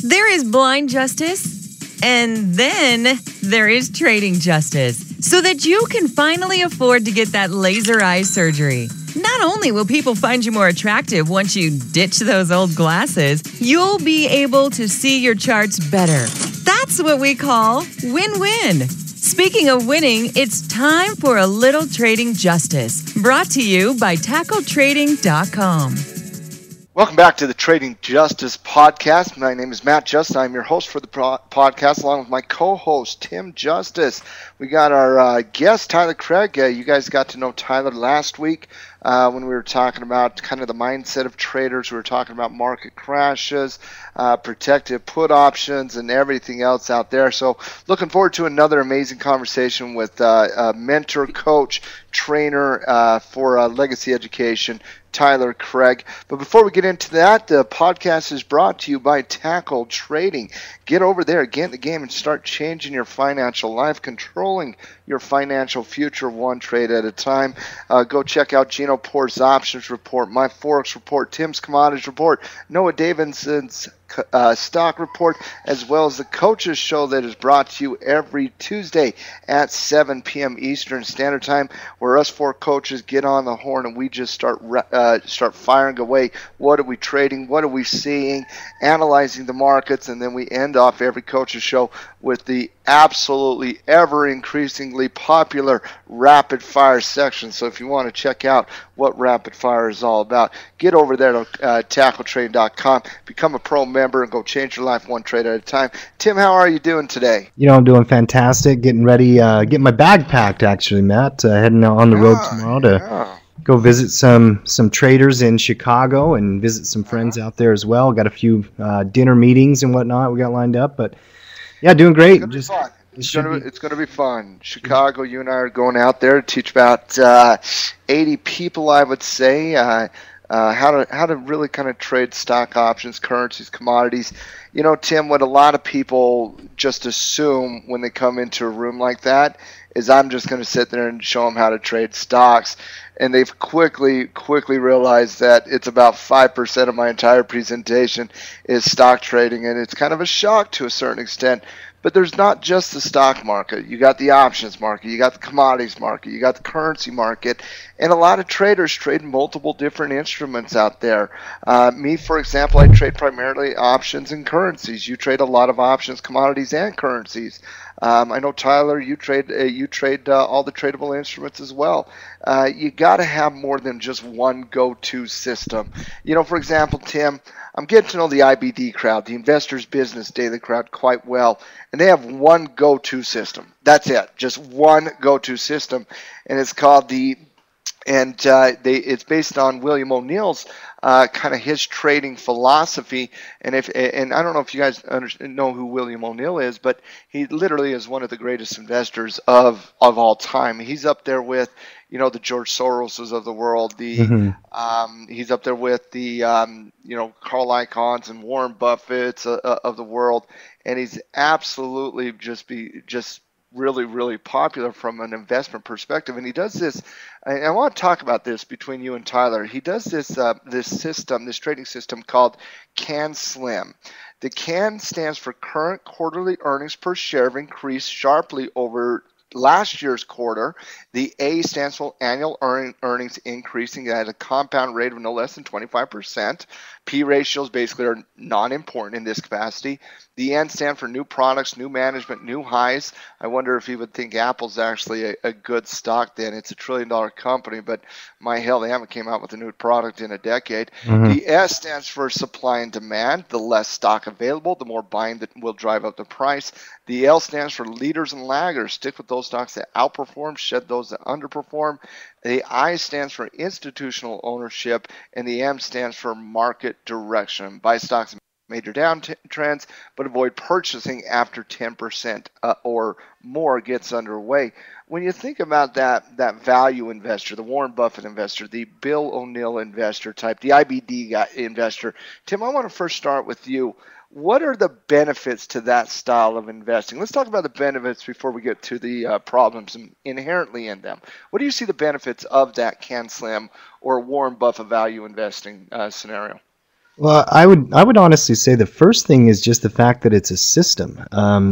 There is blind justice, and then there is trading justice, so that you can finally afford to get that laser eye surgery. Not only will people find you more attractive once you ditch those old glasses, you'll be able to see your charts better. That's what we call win-win. Speaking of winning, it's time for a little trading justice, brought to you by TackleTrading.com. Welcome back to the Trading Justice Podcast. My name is Matt Justice. I'm your host for the podcast, along with my co-host, Tim Justice. We got our guest, Tyler Craig. You guys got to know Tyler last week when we were talking about kind of the mindset of traders. We were talking about market crashes, protective put options, and everything else out there. So looking forward to another amazing conversation with a mentor, coach, trainer for legacy education, Tyler Craig. But before we get into that, the podcast is brought to you by Tackle Trading. Get over there, get in the game, and start changing your financial life, controlling your financial future one trade at a time. Go check out Gino Porter's Options Report, my Forex Report, Tim's Commodities Report, Noah Davidson's Stock Report, as well as the Coaches Show that is brought to you every Tuesday at 7 p.m. Eastern Standard Time, where us four coaches get on the horn and we just start firing away. What are we trading? What are we seeing? Analyzing the markets, and then we end off every Coaches Show with the absolutely ever-increasingly popular rapid fire section. So if you want to check out what rapid fire is all about, get over there to TackleTrading.com, become a pro member, and go change your life one trade at a time. Tim, how are you doing today? I'm doing fantastic. Getting ready, getting my bag packed actually, Matt. Heading out on the road tomorrow to go visit some traders in Chicago and visit some friends out there as well. Got a few dinner meetings and whatnot we got lined up, but yeah, doing great. It's going to be fun. Chicago, you and I are going out there to teach about 80 people, I would say, how to really kind of trade stock options, currencies, commodities. Tim, what a lot of people just assume when they come into a room like that is I'm just going to sit there and show them how to trade stocks. And they've quickly realized that it's about 5% of my entire presentation is stock trading, and it's kind of a shock to a certain extent. But there's not just the stock market. You got the options market, you got the commodities market, you got the currency market, and a lot of traders trade multiple different instruments out there. Me, for example, I trade primarily options and currencies. You trade a lot of options, commodities, and currencies. I know, Tyler, you trade all the tradable instruments as well. You got to have more than just one go-to system. For example, Tim, I'm getting to know the IBD crowd, the Investors Business Daily crowd, quite well, and they have one go-to system. That's it, just one go-to system, and it's called it's based on William O'Neill's kind of his trading philosophy. And I don't know if you guys know who William O'Neill is, but he literally is one of the greatest investors of all time. He's up there with the George Soroses of the world. He's up there with the Carl Icahns and Warren Buffett's of the world, and he's absolutely just really, really popular from an investment perspective. And he does this, and I want to talk about this between you and Tyler. He does this this trading system called CAN SLIM. The CAN stands for current quarterly earnings per share have increased sharply over last year's quarter. The A stands for annual earnings increasing at a compound rate of no less than 25%. P ratios basically are non-important in this capacity. The N stands for new products, new management, new highs. I wonder if you would think Apple's actually a good stock then. It's $1 trillion company, but my hell, they haven't came out with a new product in a decade. The S stands for supply and demand. The less stock available, the more buying that will drive up the price. The L stands for leaders and laggers. Stick with those stocks that outperform, shed those that underperform. The I stands for institutional ownership, and the M stands for market direction. Buy stocks in major downtrends, but avoid purchasing after 10% or more gets underway. When you think about that value investor, the Warren Buffett investor, the Bill O'Neill investor type, the IBD investor, Tim, I want to first start with you. What are the benefits to that style of investing? Let's talk about the benefits before we get to the problems inherently in them. What do you see the benefits of that CAN SLIM or Warren Buffett value investing scenario? Well, I would honestly say the first thing is just the fact that it's a system.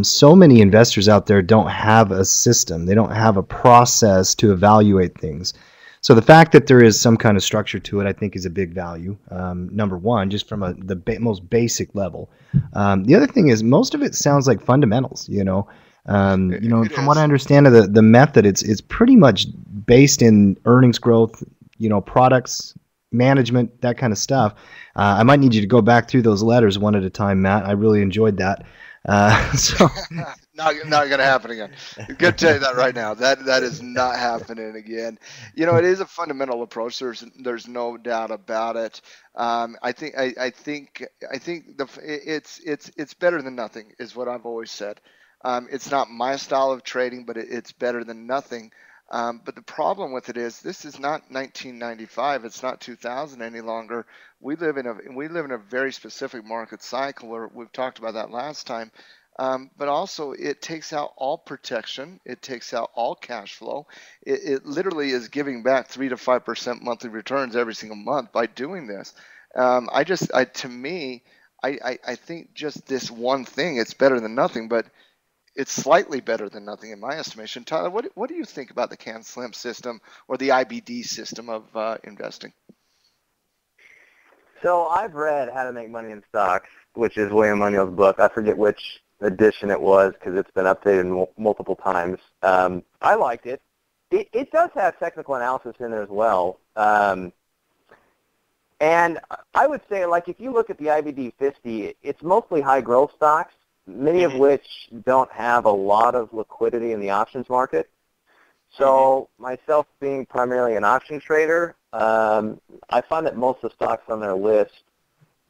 So many investors out there don't have a system. They don't have a process to evaluate things. So the fact that there is some kind of structure to it, I think, is a big value. Number one, just from the most basic level. The other thing is most of it sounds like fundamentals. It From what I is. understand of the method, it's pretty much based in earnings growth. Products management, that kind of stuff. I might need you to go back through those letters one at a time, Matt. I really enjoyed that. So Not going to happen again. Good to tell you that right now. That is not happening again. It is a fundamental approach. There's no doubt about it. I think it's better than nothing is what I've always said. It's not my style of trading, but it's better than nothing. But the problem with it is this is not 1995. It's not 2000 any longer. We live in a very specific market cycle. Where we've talked about that last time. But also, it takes out all protection. It takes out all cash flow. It literally is giving back 3 to 5% monthly returns every single month by doing this. To me, I think just this one thing, it's better than nothing. But it's slightly better than nothing in my estimation. Tyler, what do you think about the Can Slim system or the IBD system of investing? So I've read How to Make Money in Stocks, which is William O'Neill's book. I forget which edition it was because it's been updated multiple times. I liked it. It does have technical analysis in it as well. And I would say, like, if you look at the IBD 50, it's mostly high growth stocks, many of which don't have a lot of liquidity in the options market. So myself being primarily an option trader, I find that most of the stocks on their list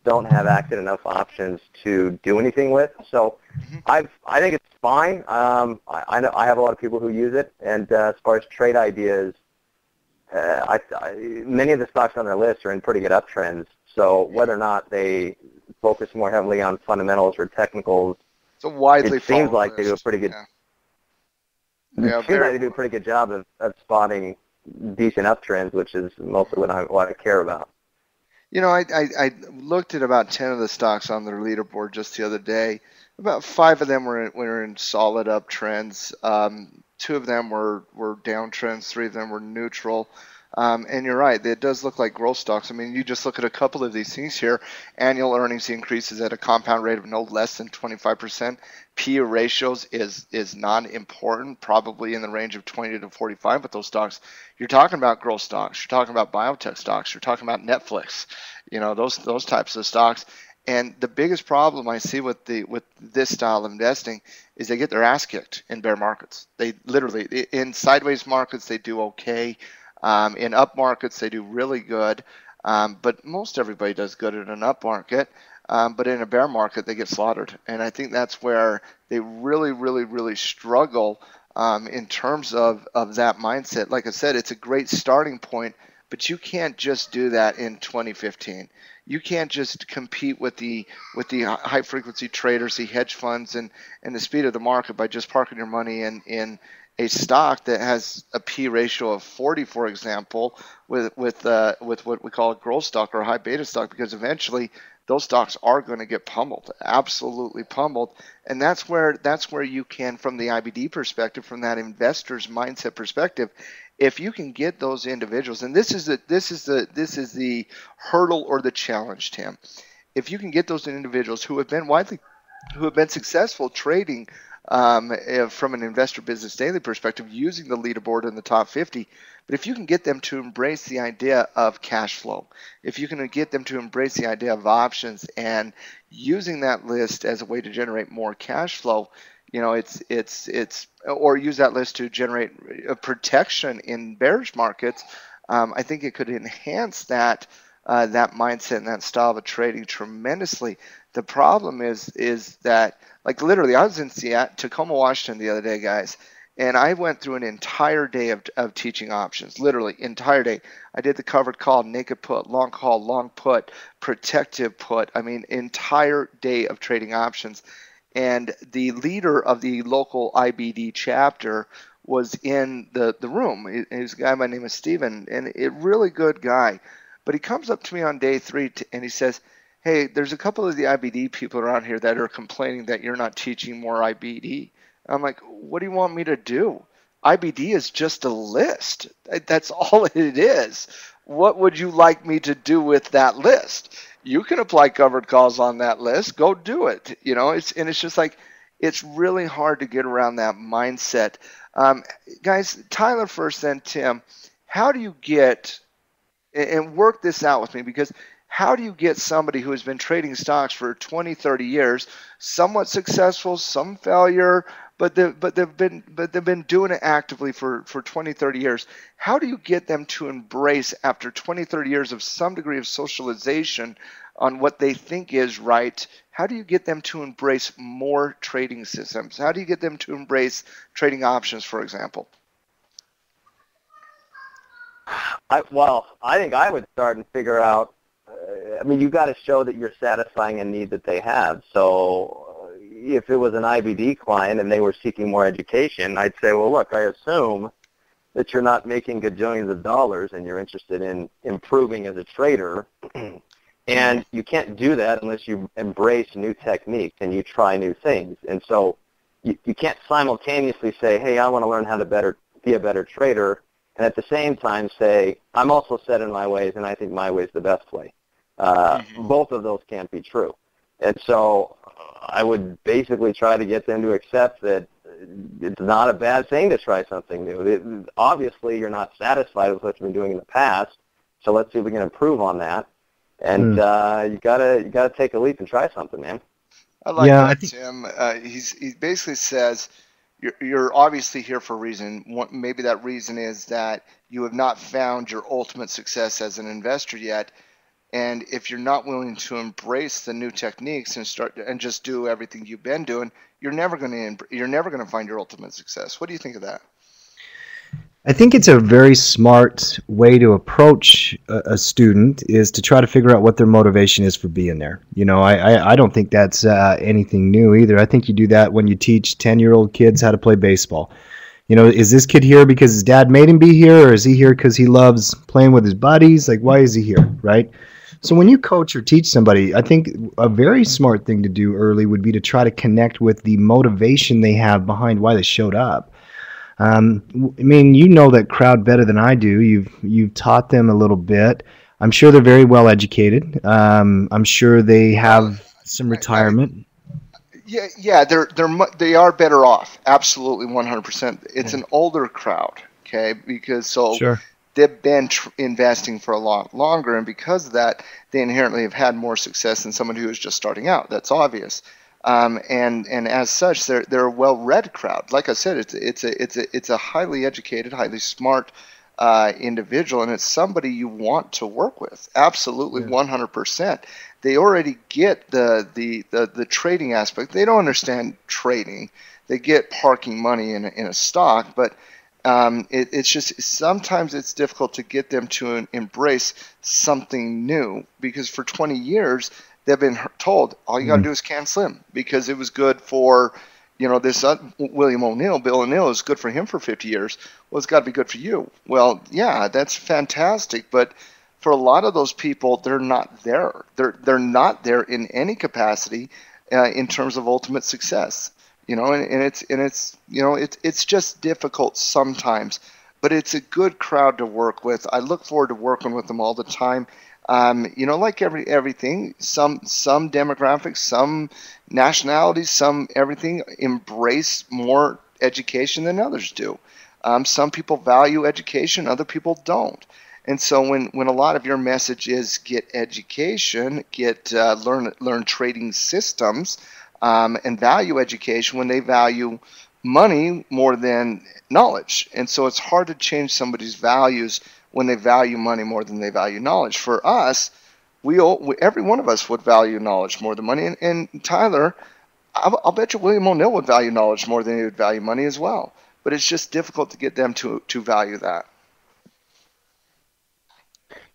don't have active enough options to do anything with. So I think it's fine. I know I have a lot of people who use it, and as far as trade ideas, many of the stocks on their list are in pretty good uptrends. So whether or not they focus more heavily on fundamentals or technicals, It's a widely it seems followed like they do a list. pretty good. Yeah, It seems like they do a pretty good job of spotting decent uptrends, which is mostly what I care about. I looked at about 10 of the stocks on their leaderboard just the other day. About 5 of them were in solid uptrends. 2 of them were downtrends. 3 of them were neutral. And you're right, it does look like growth stocks. I mean, you just look at a couple of these things here. Annual earnings increases at a compound rate of no less than 25%. P/E ratios is non-important, probably in the range of 20 to 45. But those stocks, you're talking about growth stocks. You're talking about biotech stocks. You're talking about Netflix. Those types of stocks. And the biggest problem I see with this style of investing is they get their ass kicked in bear markets. They literally, in sideways markets, they do okay. In up markets, they do really good, but most everybody does good in an up market. But in a bear market, they get slaughtered, and I think that's where they really, really, really struggle in terms of that mindset. Like I said, it's a great starting point, but you can't just do that in 2015. You can't just compete with the high frequency traders, the hedge funds, and the speed of the market by just parking your money in a stock that has a P ratio of 40, for example, with what we call a growth stock or a high beta stock, because eventually those stocks are going to get pummeled, absolutely pummeled, and that's where you can, from the IBD perspective, from that investor's mindset perspective, if you can get those individuals, and this is the hurdle or the challenge, Tim. If you can get those individuals who have been successful trading from an investor business daily perspective, using the leaderboard in the top 50. But if you can get them to embrace the idea of cash flow, if you can get them to embrace the idea of options and using that list as a way to generate more cash flow, it's or use that list to generate a protection in bearish markets. I think it could enhance that mindset and that style of trading tremendously. The problem is that, like, literally, I was in Seattle, Tacoma, Washington the other day, guys, and I went through an entire day of teaching options, literally entire day. I did the covered call, naked put, long call, long put, protective put. I mean, entire day of trading options. And the leader of the local IBD chapter was in the room. He's a guy by the name of Steven, and a really good guy. But he comes up to me on day 3 and he says, hey, there's a couple of the IBD people around here that are complaining that you're not teaching more IBD. I'm like, what do you want me to do? IBD is just a list. That's all it is. What would you like me to do with that list? You can apply covered calls on that list. Go do it. It's just like, it's really hard to get around that mindset. Guys, Tyler first, then Tim. How do you get, and work this out with me, because how do you get somebody who has been trading stocks for 20, 30 years, somewhat successful, some failure, but they've been doing it actively for 20, 30 years. How do you get them to embrace, after 20, 30 years of some degree of socialization on what they think is right, how do you get them to embrace more trading systems? How do you get them to embrace trading options, for example? I think I would start and figure out, you've got to show that you're satisfying a need that they have. So if it was an IBD client and they were seeking more education, I'd say, well, look, I assume that you're not making gajillions of dollars and you're interested in improving as a trader. And you can't do that unless you embrace new techniques and you try new things. And so you can't simultaneously say, hey, I want to learn how to be a better trader, and at the same time say, I'm also set in my ways and I think my way is the best way. Both of those can't be true. And so I would basically try to get them to accept that it's not a bad thing to try something new. Obviously, you're not satisfied with what you've been doing in the past, so let's see if we can improve on that. And you gotta take a leap and try something, man. I like that, Tim. He basically says, you're obviously here for a reason. Maybe that reason is that you have not found your ultimate success as an investor yet. And if you're not willing to embrace the new techniques and just do everything you've been doing, you're never going to find your ultimate success. What do you think of that? I think it's a very smart way to approach a student, is to try to figure out what their motivation is for being there. I don't think that's anything new either. I think you do that when you teach 10-year-old kids how to play baseball. Is this kid here because his dad made him be here, or is he here because he loves playing with his buddies? Like, why is he here, right? So when you coach or teach somebody, I think a very smart thing to do early would be to try to connect with the motivation they have behind why they showed up. You know that crowd better than I do. You've taught them a little bit. I'm sure they're very well educated. I'm sure they have some retirement. Yeah, they are better off. Absolutely, 100%. It's an older crowd, okay? Because Sure. They've been investing for a lot longer, and because of that, they inherently have had more success than someone who is just starting out. That's obvious. And as such, they're a well-read crowd. Like I said, it's a highly educated, highly smart individual, and it's somebody you want to work with. Absolutely, 100%. They already get the trading aspect. They don't understand trading. They get parking money in a stock, but it's just sometimes it's difficult to get them to embrace something new, because for 20 years they've been told all you got to do is can slim because it was good for this William O'Neill, Bill O'Neill, is good for him for 50 years. Well, it's got to be good for you. Well, yeah, that's fantastic, but for a lot of those people, they're not there. They're not there in any capacity in terms of ultimate success. It's just difficult sometimes, but it's a good crowd to work with. I look forward to working with them all the time. Like everything, some demographics, some nationalities, some everything embrace more education than others do. Some people value education, other people don't. And so when a lot of your message is get education, learn trading systems, and value education, when they value money more than knowledge. And so it's hard to change somebody's values when they value money more than they value knowledge. For us, every one of us would value knowledge more than money. And Tyler, I'll bet you William O'Neill would value knowledge more than he would value money as well. But it's just difficult to get them to value that.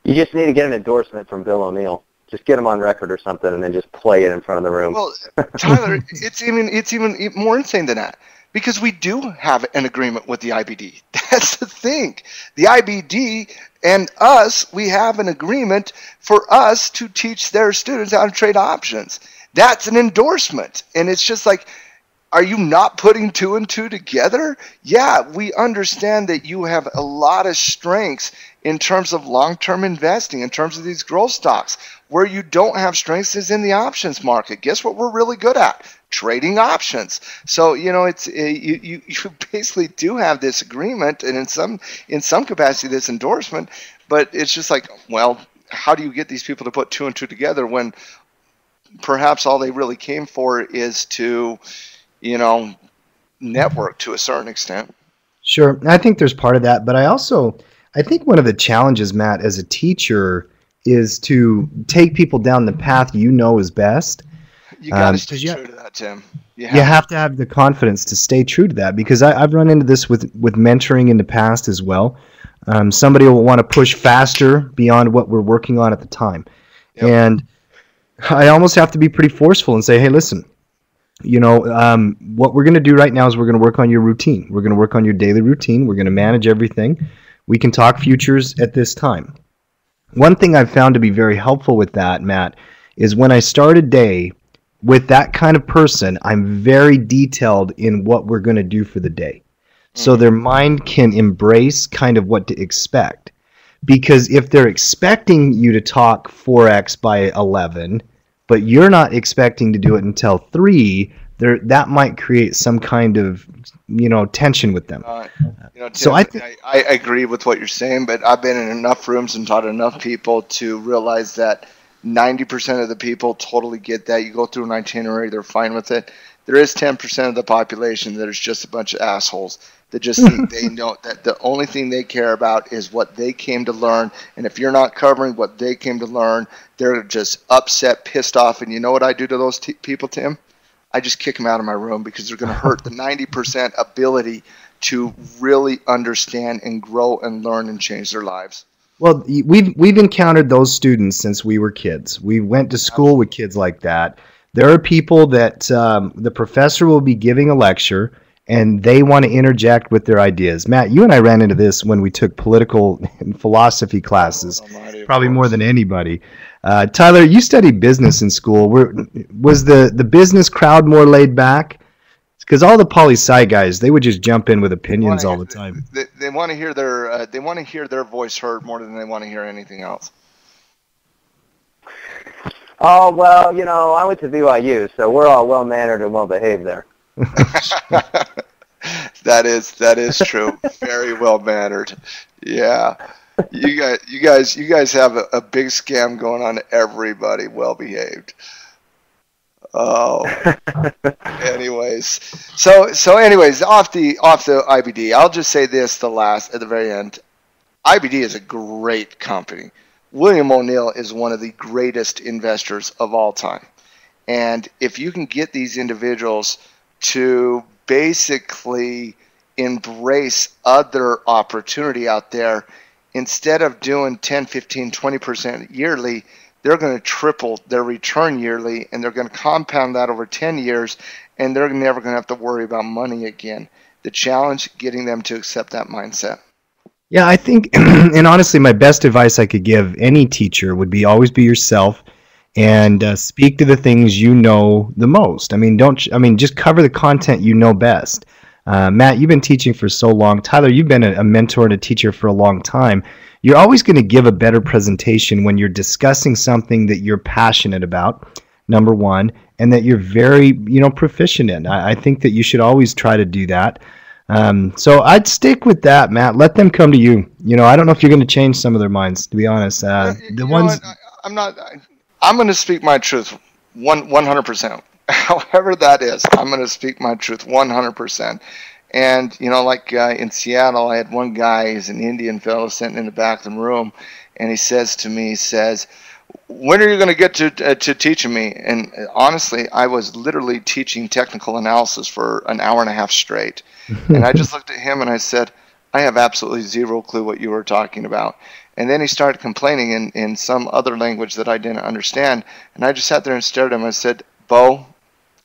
You just need to get an endorsement from Bill O'Neill. Just get him on record or something, and then just play it in front of the room. Well, Tyler, it's even more insane than that, because we do have an agreement with the IBD. That's the thing. The IBD and us, we have an agreement for us to teach their students how to trade options. That's an endorsement. And it's just like, are you not putting two and two together? Yeah, we understand that you have a lot of strengths in terms of long-term investing, in terms of these growth stocks. Where you don't have strengths is in the options market. Guess what we're really good at? Trading options. So it's you basically do have this agreement, and in some capacity this endorsement. But it's just like, well, how do you get these people to put two and two together when perhaps all they really came for is to network to a certain extent? Sure. I think there's part of that, but I think one of the challenges, Matt, as a teacher is to take people down the path is best. You got to stay true to that, Tim. You have to have the confidence to stay true to that, because I've run into this with mentoring in the past as well. Somebody will want to push faster beyond what we're working on at the time. Yep. And I almost have to be pretty forceful and say, hey, listen, what we're going to do right now is we're going to work on your routine. We're going to work on your daily routine. We're going to manage everything. We can talk futures at this time. One thing I've found to be very helpful with that, Matt, is when I start a day with that kind of person, I'm very detailed in what we're going to do for the day. So their mind can embrace kind of what to expect. Because if they're expecting you to talk Forex by 11, but you're not expecting to do it until 3, that might create some kind of tension with them. Tim, so I agree with what you're saying, but I've been in enough rooms and taught enough people to realize that 90% of the people totally get that. You go through an itinerary, they're fine with it. There is 10% of the population that is just a bunch of assholes that just think they know that the only thing they care about is what they came to learn. And if you're not covering what they came to learn, they're just upset, pissed off. And you know what I do to those people, Tim? I just kick them out of my room, because they're going to hurt the 90% ability to really understand and grow and learn and change their lives. Well, we've encountered those students since we were kids. We went to school with kids like that. There are people that the professor will be giving a lecture, and they want to interject with their ideas. Matt, you and I ran into this when we took political and philosophy classes, probably more than anybody. Tyler, you studied business in school. Was the business crowd more laid back? Because all the poli-sci guys, they would just jump in with opinions all the time. They want to hear their voice heard more than they want to hear anything else. Oh, well, I went to BYU, so we're all well-mannered and well-behaved there. That is true. Very well-mannered. Yeah. You guys have a big scam going on. Everybody well-behaved. Oh. Anyways. So anyways, off the IBD, I'll just say this at the very end. IBD is a great company. William O'Neill is one of the greatest investors of all time. And if you can get these individuals to basically embrace other opportunity out there, instead of doing 10, 15, 20% yearly, they're going to triple their return yearly, and they're going to compound that over 10 years, and they're never going to have to worry about money again. The challenge, getting them to accept that mindset. Yeah, I think, and honestly, my best advice I could give any teacher would be always be yourself and speak to the things you know the most. Just cover the content you know best. Matt, you've been teaching for so long. Tyler, you've been a mentor and a teacher for a long time. You're always going to give a better presentation when you're discussing something that you're passionate about, number one, and that you're very, proficient in. I think that you should always try to do that. So I'd stick with that, Matt. Let them come to you. I don't know if you're going to change some of their minds, to be honest. I'm not. I'm going to speak my truth 100%. However that is, I'm going to speak my truth 100%. And, in Seattle, I had one guy, he's an Indian fellow sitting in the back of the room, and he says to me, when are you going to get to teaching me? And honestly, I was literally teaching technical analysis for an hour and a half straight. And I just looked at him and I said, I have absolutely zero clue what you were talking about. And then he started complaining in some other language that I didn't understand. And I just sat there and stared at him. I said, Bo,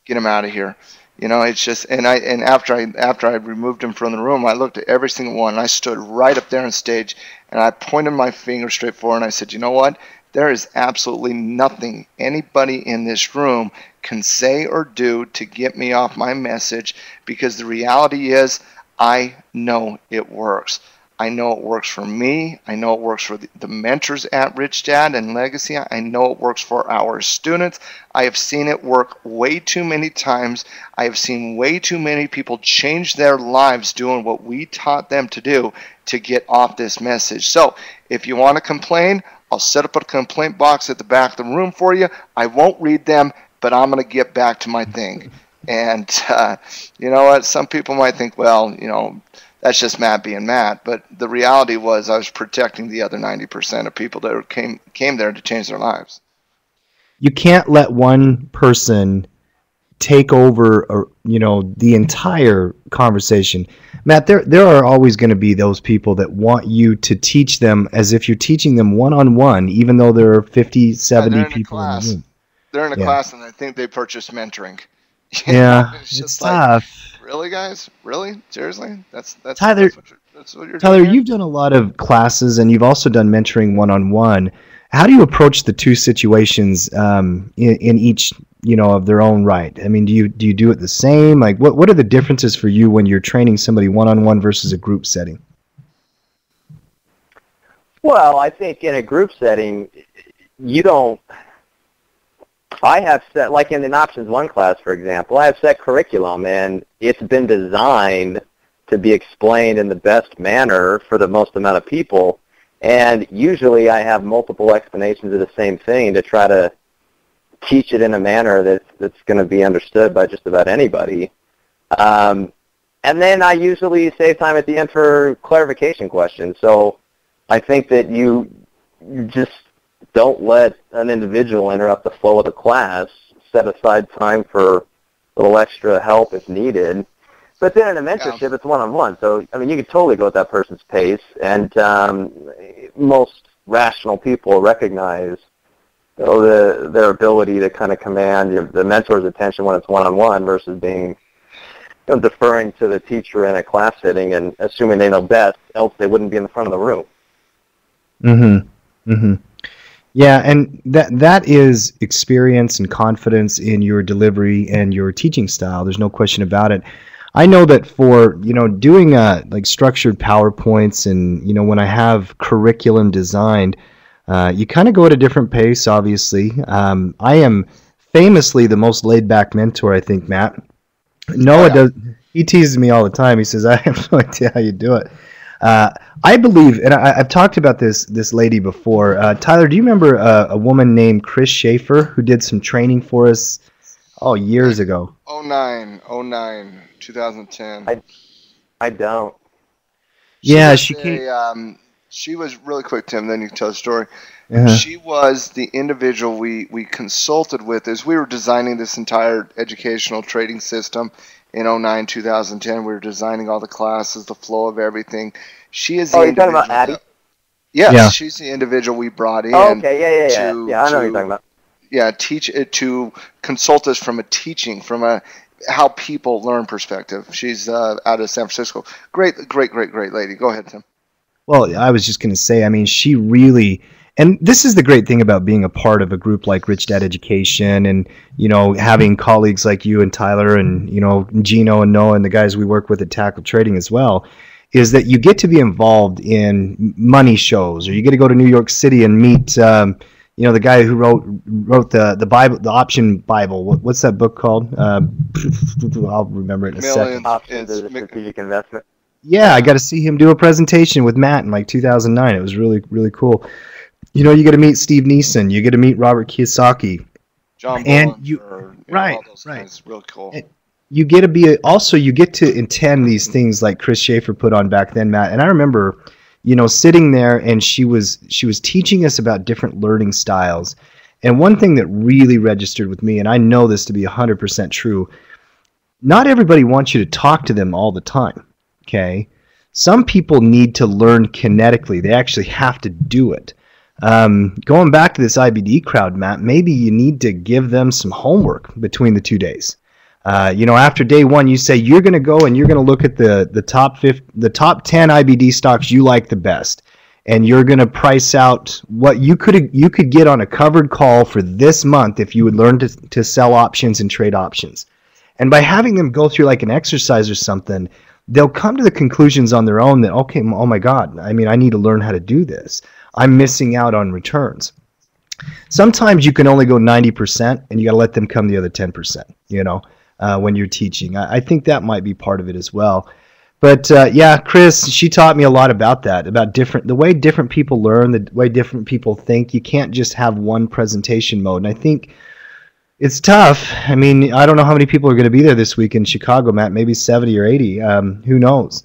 get him out of here. You know, it's just, and after I removed him from the room, I looked at every single one. And I stood right up there on stage, and I pointed my finger straight forward, and I said, you know what? There is absolutely nothing anybody in this room can say or do to get me off my message, because the reality is, I know it works. I know it works for me. I know it works for the mentors at Rich Dad and Legacy. I know it works for our students. I have seen it work way too many times. I have seen way too many people change their lives doing what we taught them to do to get off this message. So if you want to complain, I'll set up a complaint box at the back of the room for you. I won't read them, but I'm going to get back to my thing. And you know what? Some people might think, well, you know, that's just Matt being Matt. But the reality was I was protecting the other 90% of people that came there to change their lives. You can't let one person take over, or, you know, the entire conversation. Matt, there are always going to be those people that want you to teach them as if you're teaching them one-on-one, even though there are 50, 70 people in the room. They're in a class, and I think they purchased mentoring. Yeah, it's tough. Really, guys? Really? Seriously? That's Tyler. That's what you're Tyler, doing here? you've done a lot of classes, and you've also done mentoring one-on-one. How do you approach the two situations in each, you know, of their own right? I mean, do you do it the same? Like, what are the differences for you when you're training somebody one-on-one versus a group setting? Well, I think in a group setting, you don't. I have set, like in an Options 1 class, for example, I have set curriculum, and it's been designed to be explained in the best manner for the most amount of people. And usually I have multiple explanations of the same thing to try to teach it in a manner that's going to be understood by just about anybody. And then I usually save time at the end for clarification questions. So I think that you just don't let an individual interrupt the flow of the class. Set aside time for a little extra help if needed. But then in a mentorship, it's one-on-one. So, I mean, you can totally go at that person's pace. And most rational people recognize, you know, their ability to kind of command the mentor's attention when it's one-on-one versus being, you know, deferring to the teacher in a class setting and assuming they know best, else they wouldn't be in the front of the room. Mm-hmm. Mm-hmm. Yeah, and that is experience and confidence in your delivery and your teaching style. There's no question about it. I know that for, you know, doing like structured PowerPoints and, you know, when I have curriculum designed, you kind of go at a different pace, obviously. I am famously the most laid-back mentor, I think, Matt. Noah does. He teases me all the time. He says, I have no idea how you do it. I believe, and I've talked about this lady before. Tyler, do you remember a woman named Chris Schaefer who did some training for us years ago? 09, 2010. I don't. Yeah, she came. She was really quick, Tim. Then you can tell the story. Uh-huh. She was the individual we consulted with as we were designing this entire educational trading system in 09, 2010. We were designing all the classes, the flow of everything. She is the individual. You're talking about Addie? Yes, yeah. She's the individual we brought in. Oh, okay, yeah. I know what you're talking about. Yeah, to consult us from how people learn perspective. She's out of San Francisco. Great lady. Go ahead, Tim. Well, I was just going to say, I mean, she really, and this is the great thing about being a part of a group like Rich Dad Education and, you know, having colleagues like you and Tyler and, you know, Gino and Noah and the guys we work with at Tackle Trading as well, is that you get to be involved in money shows, or you get to go to New York City and meet, you know, the guy who wrote the Bible, the Option Bible. What's that book called? I'll remember it in a second. Options as a strategic investment. Yeah, I got to see him do a presentation with Matt in like 2009. It was really, really cool. You know, you get to meet Steve Neeson. You get to meet Robert Kiyosaki. John and Bollinger, right, all those guys. Real cool. And you get to you get to attend these things like Chris Schaefer put on back then, Matt. And I remember, you know, sitting there and she was teaching us about different learning styles. And one thing that really registered with me, and I know this to be 100% true, not everybody wants you to talk to them all the time. Okay, some people need to learn kinetically. They actually have to do it. Going back to this IBD crowd, Matt, maybe you need to give them some homework between the 2 days. After day one, you say you're going to go and you're going to look at the top 10 IBD stocks you like the best, and you're going to price out what you could get on a covered call for this month if you would learn to sell options and trade options. And by having them go through like an exercise or something, they'll come to the conclusions on their own that, okay, oh my God, I need to learn how to do this. I'm missing out on returns. Sometimes you can only go 90%, and you got to let them come the other 10%, when you're teaching. I think that might be part of it as well. But Chris, she taught me a lot about that, about the way different people learn, the way different people think. You can't just have one presentation mode. And I think it's tough. I don't know how many people are going to be there this week in Chicago, Matt, maybe 70 or 80. Who knows?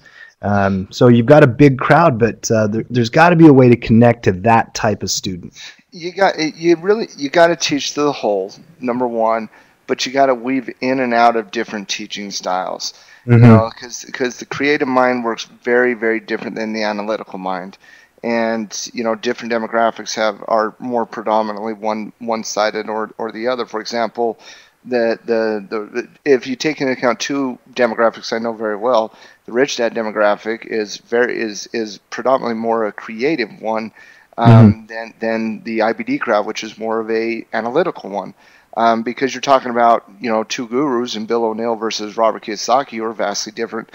So you've got a big crowd, but there's got to be a way to connect to that type of student. You got to teach the whole, number one, but you got to weave in and out of different teaching styles. Because the creative mind works very, very different than the analytical mind. And different demographics are more predominantly one-sided or the other. For example, if you take into account two demographics I know very well, the rich dad demographic is predominantly more a creative one than the IBD crowd, which is more of a analytical one. Because you're talking about two gurus in Bill O'Neill versus Robert Kiyosaki, who are vastly different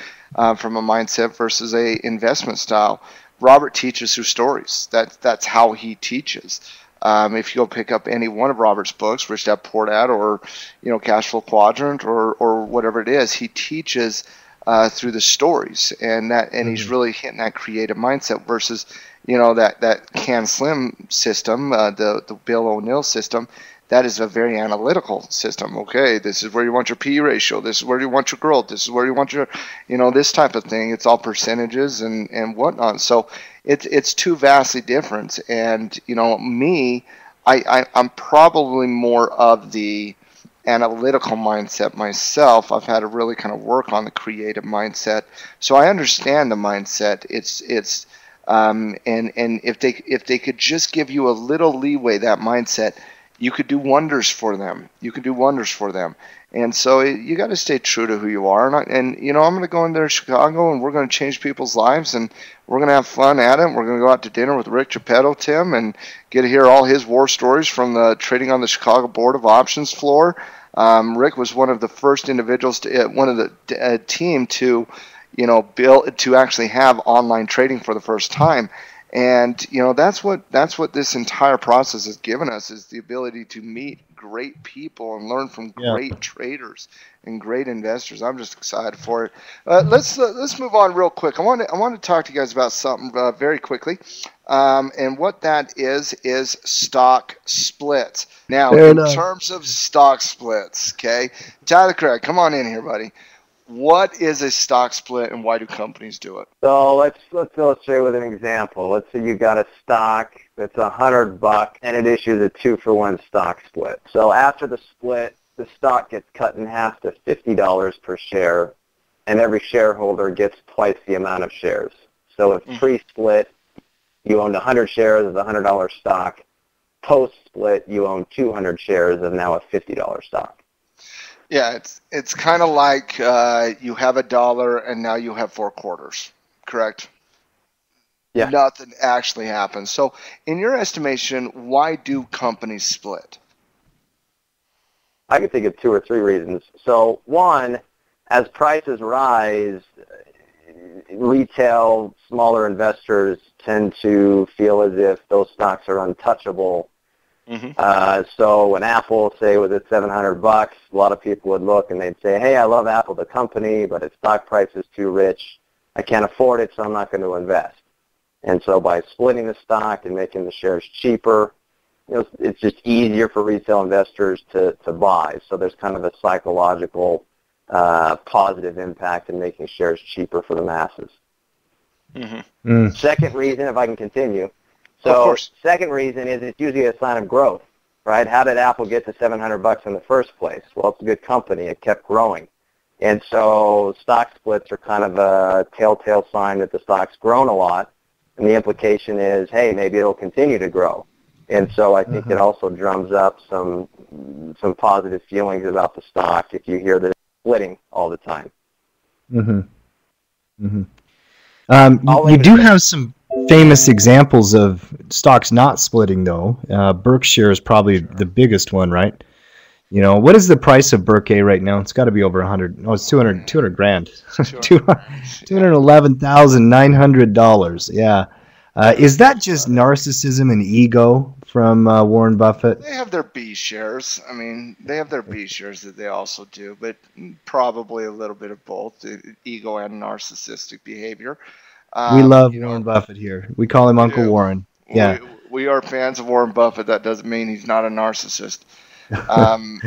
from a mindset versus a investment style. Robert teaches through stories. That's how he teaches. If you go pick up any one of Robert's books, Rich Dad Poor Dad, or Cash Flow Quadrant, or whatever it is, he teaches through the stories, and he's really hitting that creative mindset versus that Can Slim system, the Bill O'Neill system. That is a very analytical system. Okay, this is where you want your P/E ratio. This is where you want your growth. This is where you want your, this type of thing. It's all percentages and whatnot. So it's two vastly different. And me, I'm probably more of the analytical mindset myself. I've had to really kind of work on the creative mindset, so I understand the mindset. And if they could just give you a little leeway, that mindset, you could do wonders for them. And so you got to stay true to who you are. And I'm going to go in there to Chicago, and we're going to change people's lives, and we're going to have fun at it. We're going to go out to dinner with Rick Geppetto, Tim, and get to hear all his war stories from the trading on the Chicago Board of Options floor. Rick was one of the first individuals one of the team to build to actually have online trading for the first time. And that's what this entire process has given us, is the ability to meet great people and learn from great traders and great investors. I'm just excited for it. Let's move on real quick. I want to talk to you guys about something very quickly, and what that is stock splits. Now, terms of stock splits, okay, Tyler Craig, come on in here, buddy. What is a stock split, and why do companies do it? So let's illustrate with an example. Let's say you got a stock that's $100 and it issues a 2-for-1 stock split. So after the split, the stock gets cut in half to $50 per share, and every shareholder gets twice the amount of shares. So if pre-split, you owned 100 shares of the $100 stock. Post-split, you own 200 shares of now a $50 stock. Yeah, it's kind of like you have $1 and now you have 4 quarters, correct? Yeah. Nothing actually happens. So in your estimation, why do companies split? I can think of 2 or 3 reasons. So one, as prices rise, retail, smaller investors tend to feel as if those stocks are untouchable. So when Apple, say, was at $700, a lot of people would look and they'd say, hey, I love Apple, the company, but its stock price is too rich. I can't afford it, so I'm not going to invest. And so by splitting the stock and making the shares cheaper, it's just easier for retail investors to buy. So there's kind of a psychological positive impact in making shares cheaper for the masses. Second reason, if I can continue. So second reason is it's usually a sign of growth, right? How did Apple get to $700 in the first place? Well, it's a good company. It kept growing. And so stock splits are kind of a telltale sign that the stock's grown a lot. And the implication is, hey, maybe it'll continue to grow. And so I think it also drums up some positive feelings about the stock if you hear that splitting all the time. Mm-hmm. Mm-hmm. I'll You leave it do at that. have some famous examples of stocks not splitting, though. Berkshire is probably the biggest one, right? You know, what is the price of Berkay right now? It's got to be over 100. Oh, it's 200 grand. It's 200 grand. Yeah. $211,900. Yeah. Is that just narcissism and ego from Warren Buffett? They have their B shares. I mean, they have their B shares that they also do, but probably a little bit of both, ego and narcissistic behavior. We love You Warren know, Buffett here. We call him we Uncle do. Warren. We Yeah. we are fans of Warren Buffett. That doesn't mean he's not a narcissist. Um,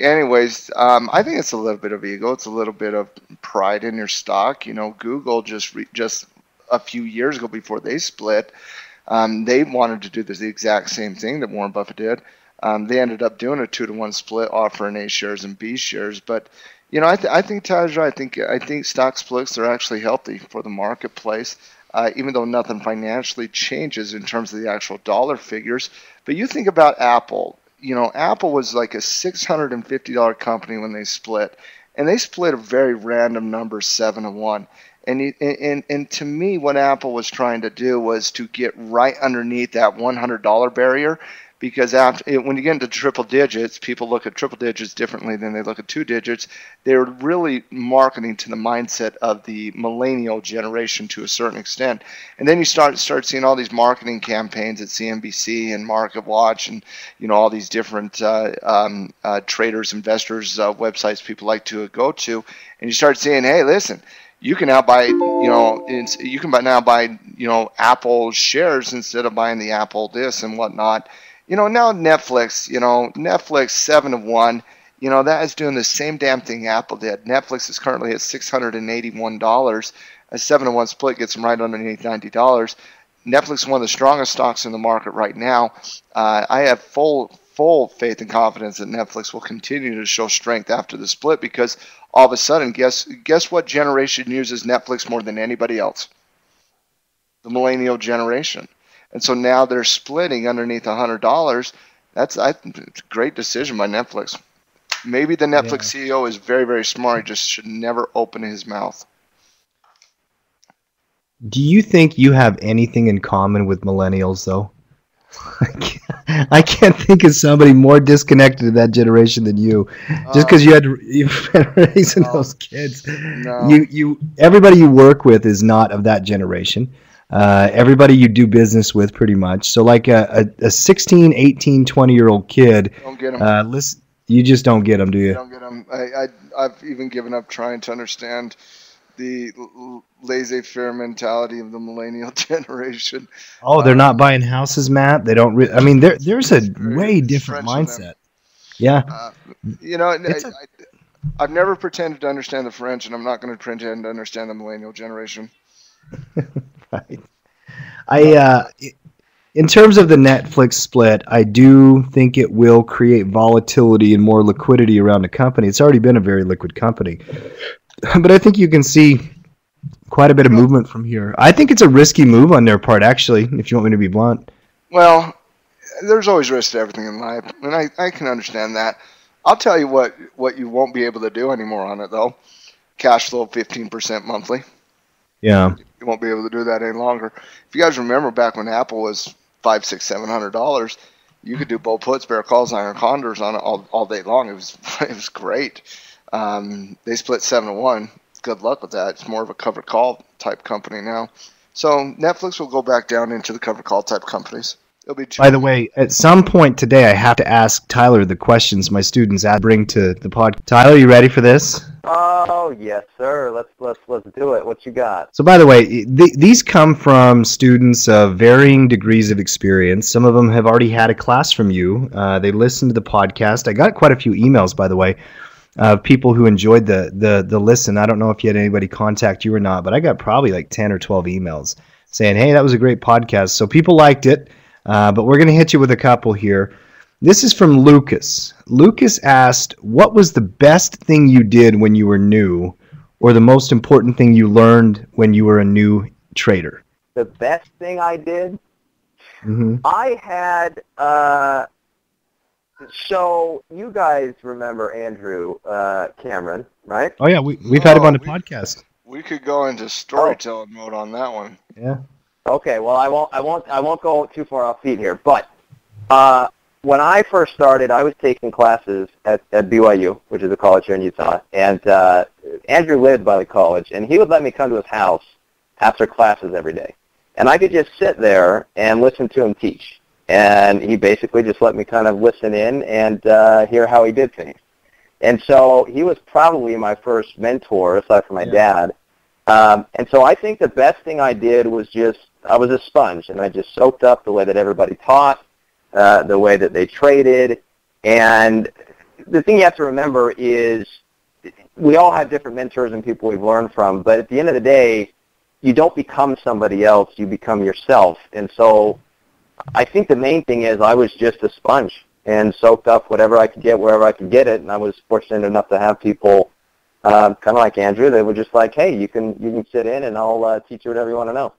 Anyways, I think it's a little bit of ego. It's a little bit of pride in your stock. You know, Google just a few years ago before they split, they wanted to do the exact same thing that Warren Buffett did. They ended up doing a 2-to-1 split, offering A shares and B shares. But you know, I think Tyler's right. I think stock splits are actually healthy for the marketplace, even though nothing financially changes in terms of the actual dollar figures. But you think about Apple. You know, Apple was like a $650 company when they split, and they split a very random number, 7-to-1. And to me, what Apple was trying to do was to get right underneath that $100 barrier, because when you get into triple digits, people look at triple digits differently than they look at two digits. They're really marketing to the mindset of the millennial generation to a certain extent. And then you start seeing all these marketing campaigns at CNBC and MarketWatch and, you know, all these different traders, investors, websites people like to go to, and you start saying, hey, listen, you can now buy, Apple shares instead of buying the Apple this and whatnot. You know, now Netflix, 7-to-1, you know, that is doing the same damn thing Apple did. Netflix is currently at $681. A 7-to-1 split gets them right underneath $90. Netflix is one of the strongest stocks in the market right now. I have full faith and confidence that Netflix will continue to show strength after the split, because all of a sudden, guess what generation uses Netflix more than anybody else? The millennial generation. And so now they're splitting underneath $100. It's a great decision by Netflix. Maybe the Netflix CEO is very, very smart. He just should never open his mouth. Do you think you have anything in common with millennials, though? I can't think of somebody more disconnected to that generation than you. Just because you've been raising those kids. No. Everybody you work with is not of that generation. Everybody you do business with, pretty much. So like a 16, 18, 20-year-old kid, Don't get them. You just don't get them, do you? Don't get them. I've even given up trying to understand the laissez-faire mentality of the millennial generation. Oh, they're not buying houses, Matt. They don't. I mean, there's a way different mindset. Yeah. I've never pretended to understand the French, and I'm not going to pretend to understand the millennial generation. Right. In terms of the Netflix split, I do think it will create volatility and more liquidity around the company. It's already been a very liquid company, but I think you can see quite a bit of movement from here. I think it's a risky move on their part, actually, if you want me to be blunt. Well, there's always risk to everything in life, and I can understand that. I'll tell you what you won't be able to do anymore on it, though. Cash flow 15% monthly. Yeah. You won't be able to do that any longer. If you guys remember back when Apple was $500, $600, $700, you could do bull puts, bear calls, iron condors on it all day long. It was great. They split 7-to-1. Good luck with that. It's more of a covered call type company now. So Netflix will go back down into the covered call type companies. It'll be By the way, at some point today, I have to ask Tyler the questions my students bring to the pod. Tyler, you ready for this? Oh yes, sir. Let's do it. What you got? So, by the way, these come from students of varying degrees of experience. Some of them have already had a class from you. They listened to the podcast. I got quite a few emails, by the way, of people who enjoyed the listen. I don't know if you had anybody contact you or not, but I got probably like 10 or 12 emails saying, "Hey, that was a great podcast." So people liked it. But we're going to hit you with a couple here. This is from Lucas. Lucas asked, what was the best thing you did when you were new, or the most important thing you learned when you were a new trader? The best thing I did? Mm-hmm. I had, so you guys remember Andrew Cameron, right? Oh yeah, we've had him on the podcast. We could go into storytelling mode on that one. Yeah. Okay, well, I won't go too far off feet here, but when I first started, I was taking classes at BYU, which is a college here in Utah, and Andrew lived by the college, and he would let me come to his house after classes every day, and I could just sit there and listen to him teach, and he basically just let me kind of listen in and hear how he did things. And so he was probably my first mentor, aside from my dad. And so I think the best thing I did was I was a sponge, and I just soaked up the way that everybody taught, the way that they traded. And the thing you have to remember is we all have different mentors and people we've learned from, but at the end of the day, you don't become somebody else, you become yourself. And so I think the main thing is I was just a sponge and soaked up whatever I could get wherever I could get it, and I was fortunate enough to have people kind of like Andrew. They were just like, hey, you can sit in and I'll teach you whatever you want to know.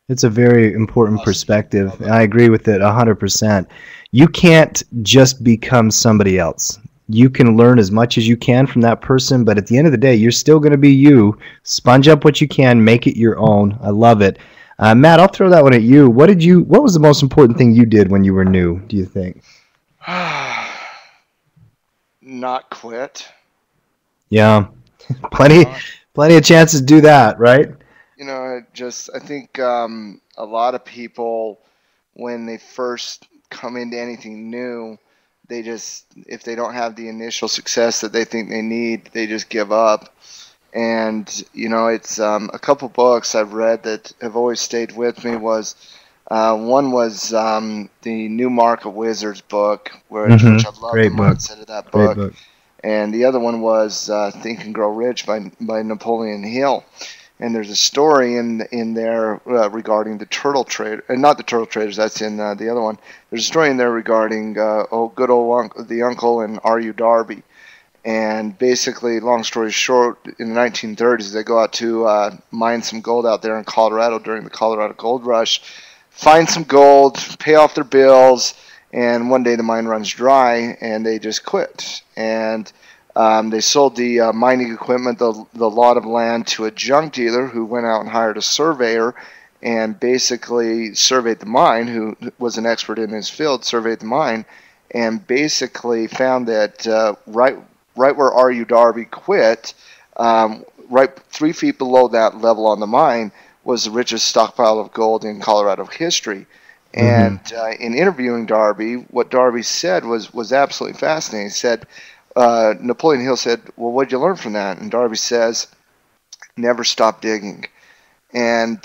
It's a very important perspective. I agree with it 100%. You can't just become somebody else. You can learn as much as you can from that person, but at the end of the day, you're still going to be you. Sponge up what you can, make it your own. I love it. Matt, I'll throw that one at you. What was the most important thing you did when you were new, do you think? Not quit. Yeah, plenty of chances to do that, right? I think a lot of people, when they first come into anything new, if they don't have the initial success that they think they need, they just give up. And, it's a couple books I've read that have always stayed with me one was the New Mark of Wizards book, which I've loved the mindset of that book. And the other one was Think and Grow Rich by Napoleon Hill. And there's a story in there regarding the turtle trader, and not the turtle traders. That's in the other one. There's a story in there regarding good old the uncle and R.U. Darby. And basically, long story short, in the 1930s, they go out to mine some gold out there in Colorado during the Colorado Gold Rush, find some gold, pay off their bills, and one day the mine runs dry, and they just quit. And they sold the mining equipment, the lot of land, to a junk dealer who went out and hired a surveyor and basically surveyed the mine, who was an expert in his field, surveyed the mine, and basically found that right where R.U. Darby quit, right 3 feet below that level on the mine, was the richest stockpile of gold in Colorado history. And in interviewing Darby, what Darby said was absolutely fascinating. He said, Napoleon Hill said, well, what did you learn from that? And Darby says, never stop digging. And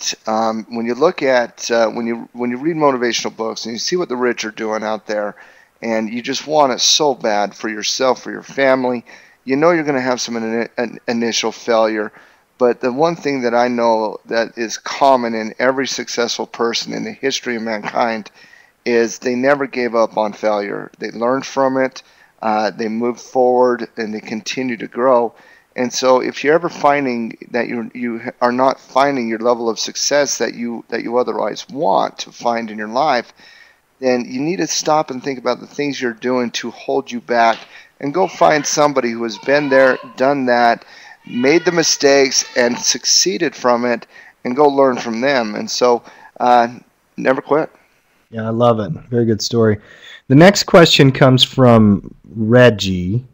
when you look at, when you read motivational books and you see what the rich are doing out there, and you just want it so bad for yourself, for your family, you're going to have some initial failure. But the one thing that I know that is common in every successful person in the history of mankind is they never gave up on failure. They learned from it, they moved forward, and they continue to grow. And so if you're ever finding that you are not finding your level of success that you otherwise want to find in your life, then you need to stop and think about the things you're doing to hold you back, and go find somebody who has been there, done that, made the mistakes, and succeeded from it, and go learn from them. And so never quit. Yeah, I love it. Very good story. The next question comes from Reggie.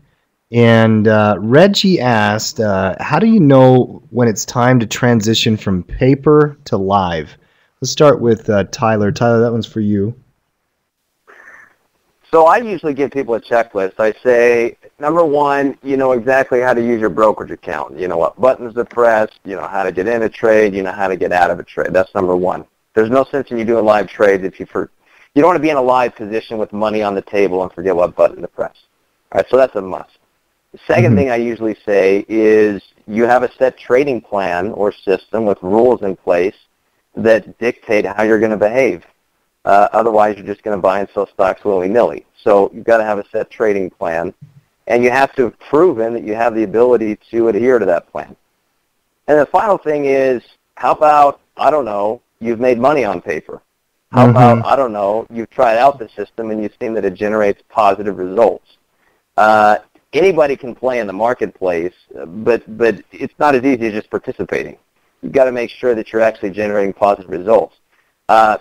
And Reggie asked, how do you know when it's time to transition from paper to live? Let's start with Tyler. Tyler, that one's for you. So I usually give people a checklist. I say, number one, you know exactly how to use your brokerage account. You know what buttons to press, you know how to get in a trade, you know how to get out of a trade. That's number one. There's no sense in you doing live trades if you don't want to be in a live position with money on the table and forget what button to press. All right, so that's a must. The second thing I usually say is you have a set trading plan or system with rules in place that dictate how you're going to behave. Otherwise, you're just going to buy and sell stocks willy-nilly. So you've got to have a set trading plan, and you have to have proven that you have the ability to adhere to that plan. And the final thing is, how about, I don't know, you've made money on paper. How about, I don't know, you've tried out the system and you've seen that it generates positive results. anybody can play in the marketplace, but it's not as easy as just participating. You've got to make sure that you're actually generating positive results.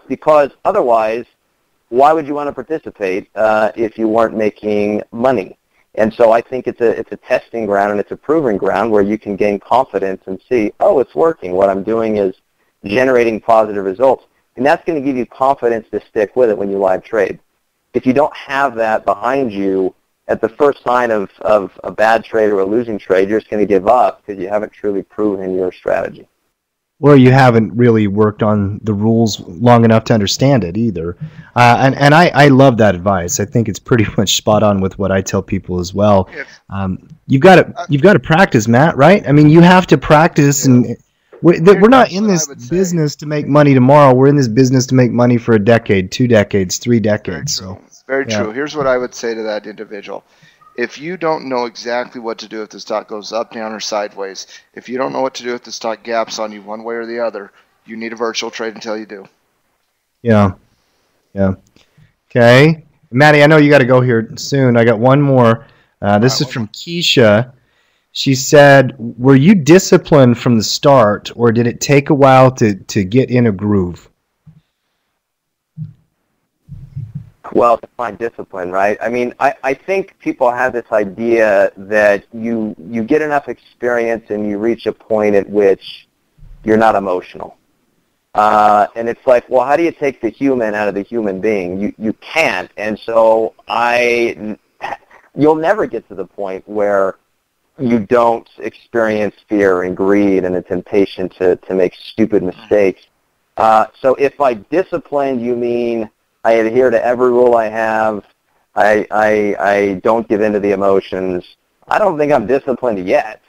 Because otherwise, why would you want to participate if you weren't making money? And so I think it's a testing ground and it's a proving ground where you can gain confidence and see, oh, it's working. What I'm doing is generating positive results. And that's going to give you confidence to stick with it when you live trade. If you don't have that behind you, at the first sign of a bad trade or a losing trade, you're just going to give up because you haven't truly proven your strategy. Or you haven't really worked on the rules long enough to understand it either. And I love that advice. I think it's pretty much spot on with what I tell people as well. You've got to practice, Matt, right? I mean, you have to practice, and we're not in this business to make money tomorrow. We're in this business to make money for a decade, 2 decades, 3 decades. Very true. Here's what I would say to that individual. If you don't know exactly what to do if the stock goes up, down, or sideways, if you don't know what to do if the stock gaps on you one way or the other, you need a virtual trade until you do. Yeah. Okay. Maddie, I know you got to go here soon. I got one more. This is from Keisha. She said, were you disciplined from the start, or did it take a while to get in a groove? Well, to find discipline, right? I mean, I think people have this idea that you get enough experience and you reach a point at which you're not emotional. And it's like, well, how do you take the human out of the human being? You can't. And so you'll never get to the point where you don't experience fear and greed and a temptation to make stupid mistakes. So if by disciplined you mean I adhere to every rule I have, I don't give in to the emotions, I don't think I'm disciplined yet.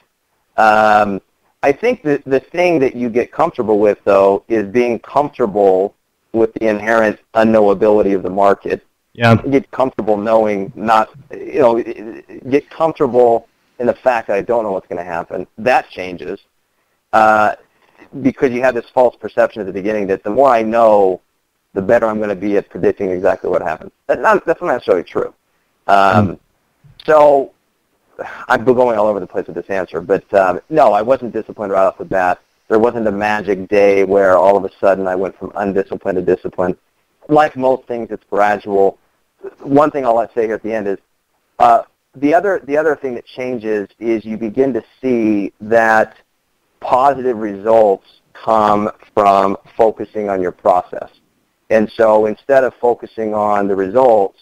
I think that the thing that you get comfortable with, though, is being comfortable with the inherent unknowability of the market. Yeah. Get comfortable knowing get comfortable in the fact that I don't know what's going to happen. That changes because you have this false perception at the beginning that the more I know, the better I'm going to be at predicting exactly what happens. That's not necessarily true. So I'm going all over the place with this answer, but no, I wasn't disciplined right off the bat. There wasn't a magic day where all of a sudden I went from undisciplined to disciplined. Like most things, it's gradual. One thing I'll say here at the end is the other thing that changes is you begin to see that positive results come from focusing on your process. And so instead of focusing on the results,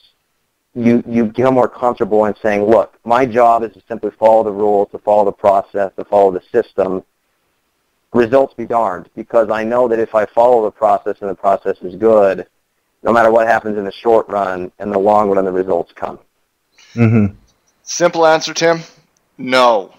you get more comfortable in saying, look, my job is to simply follow the rules, to follow the process, to follow the system. Results be darned, because I know that if I follow the process and the process is good, no matter what happens in the short run, in the long run, the results come. Mm-hmm. Simple answer, Tim, no.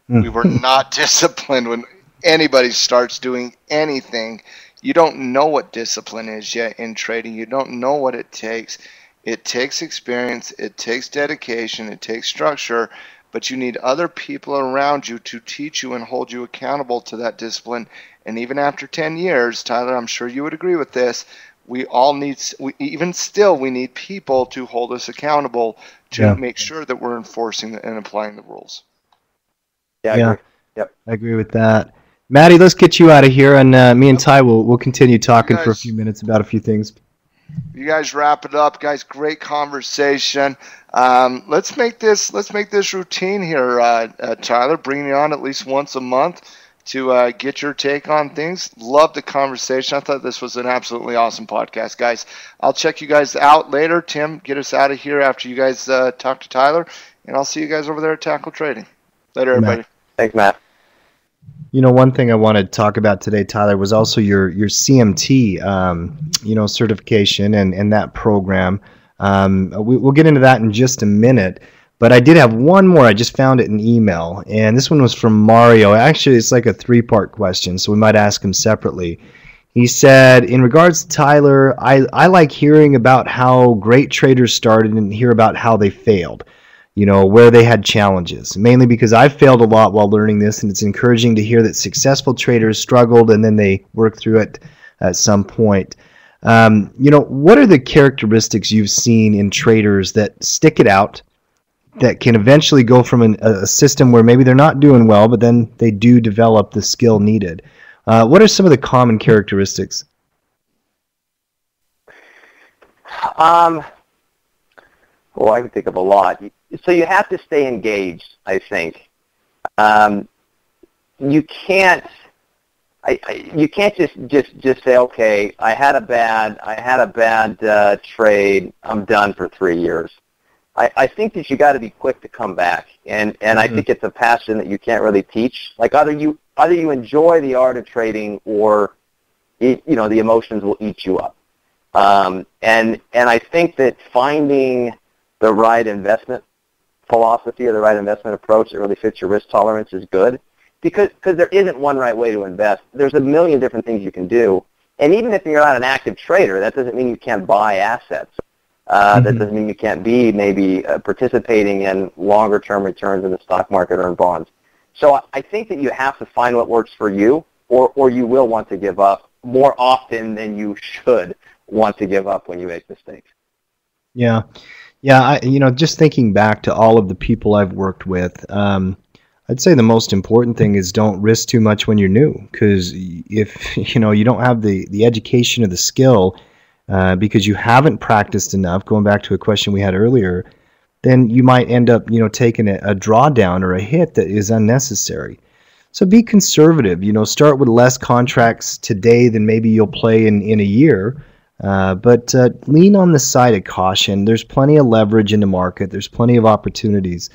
We were not disciplined when anybody starts doing anything. You don't know what discipline is yet in trading. You don't know what it takes. It takes experience, it takes dedication, it takes structure, but you need other people around you to teach you and hold you accountable to that discipline. And even after 10 years, Tyler, I'm sure you would agree with this, we need people to hold us accountable to make sure that we're enforcing and applying the rules. Yeah, I agree. Yep. I agree with that. Maddie, let's get you out of here, and me and Ty will continue talking for a few minutes about a few things. You guys wrap it up, guys. Great conversation. Let's make this routine here, Tyler. Bring you on at least once a month to get your take on things. Love the conversation. I thought this was an absolutely awesome podcast, guys. I'll check you guys out later. Tim, get us out of here after you guys talk to Tyler, and I'll see you guys over there at Tackle Trading. Later, everybody. Thanks, Matt. You know, one thing I wanted to talk about today, Tyler, was also your CMT, certification and that program. We'll get into that in just a minute. But I did have one more. I just found it in email, and this one was from Mario. Actually, it's like a 3-part question, so we might ask him separately. He said, in regards to Tyler, I like hearing about how great traders started and hear about how they failed. Where they had challenges, mainly because I've failed a lot while learning this, and it's encouraging to hear that successful traders struggled and then they worked through it at some point. What are the characteristics you've seen in traders that stick it out, that can eventually go from a system where maybe they're not doing well, but then they do develop the skill needed. What are some of the common characteristics? Well, I can think of a lot. So you have to stay engaged, I think. You can't just say, okay, I had a bad trade, I'm done for 3 years. I think that you got to be quick to come back, and I think it's a passion that you can't really teach. Like either you enjoy the art of trading, or the emotions will eat you up. And I think that finding the right investment philosophy or the right investment approach that really fits your risk tolerance is good, because there isn't one right way to invest. There's a million different things you can do, and even if you're not an active trader, that doesn't mean you can't buy assets. That doesn't mean you can't be maybe participating in longer-term returns in the stock market or in bonds. So I think that you have to find what works for you, or you will want to give up more often than you should want to give up when you make mistakes. Yeah. Just thinking back to all of the people I've worked with, I'd say the most important thing is don't risk too much when you're new, because if you don't have the education or the skill, because you haven't practiced enough, going back to a question we had earlier, then you might end up taking a drawdown or a hit that is unnecessary. So be conservative. Start with less contracts today than maybe you'll play in a year. But lean on the side of caution. There's plenty of leverage in the market. There's plenty of opportunities.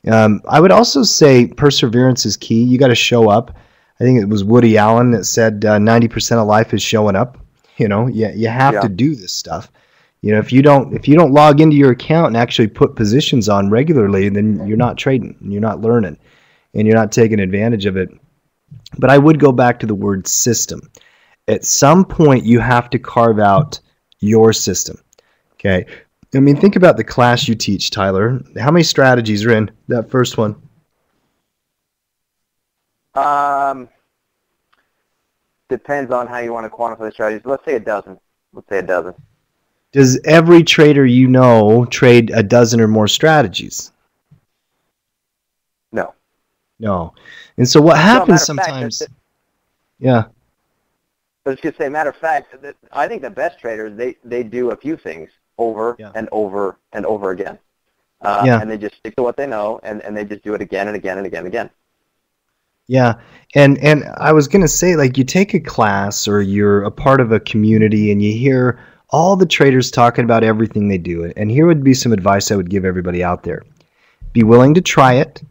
I would also say perseverance is key. You got to show up. I think it was Woody Allen that said 90% of life is showing up. You have to do this stuff. If you don't log into your account and actually put positions on regularly, then you're not trading, and you're not learning, and you're not taking advantage of it. But I would go back to the word system. At some point, you have to carve out your system. Okay. I mean, think about the class you teach, Tyler. How many strategies are in that first one? Depends on how you want to quantify the strategies. Let's say a dozen. Does every trader trade a dozen or more strategies? No. And so what happens sometimes? Yeah. I was going to say, matter of fact, I think the best traders, they do a few things over and over and over again. And they just stick to what they know, and they just do it again and again and again and again. Yeah, and I was going to say, like, you take a class or you're a part of a community and you hear all the traders talking about everything they do. And here would be some advice I would give everybody out there. Be willing to try it.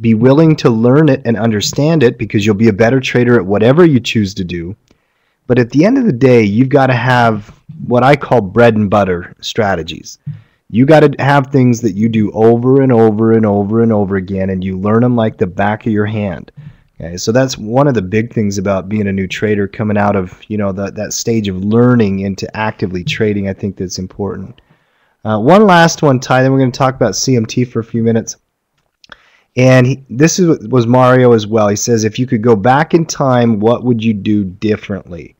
Be willing to learn it and understand it, because you'll be a better trader at whatever you choose to do. But at the end of the day, you've got to have what I call bread and butter strategies. You got to have things that you do over and over and over and over again, and you learn them like the back of your hand. Okay, so that's one of the big things about being a new trader, coming out of that stage of learning into actively trading. I think that's important. One last one, Ty. Then we're going to talk about CMT for a few minutes. And this was Mario as well. He says, if you could go back in time, what would you do differently?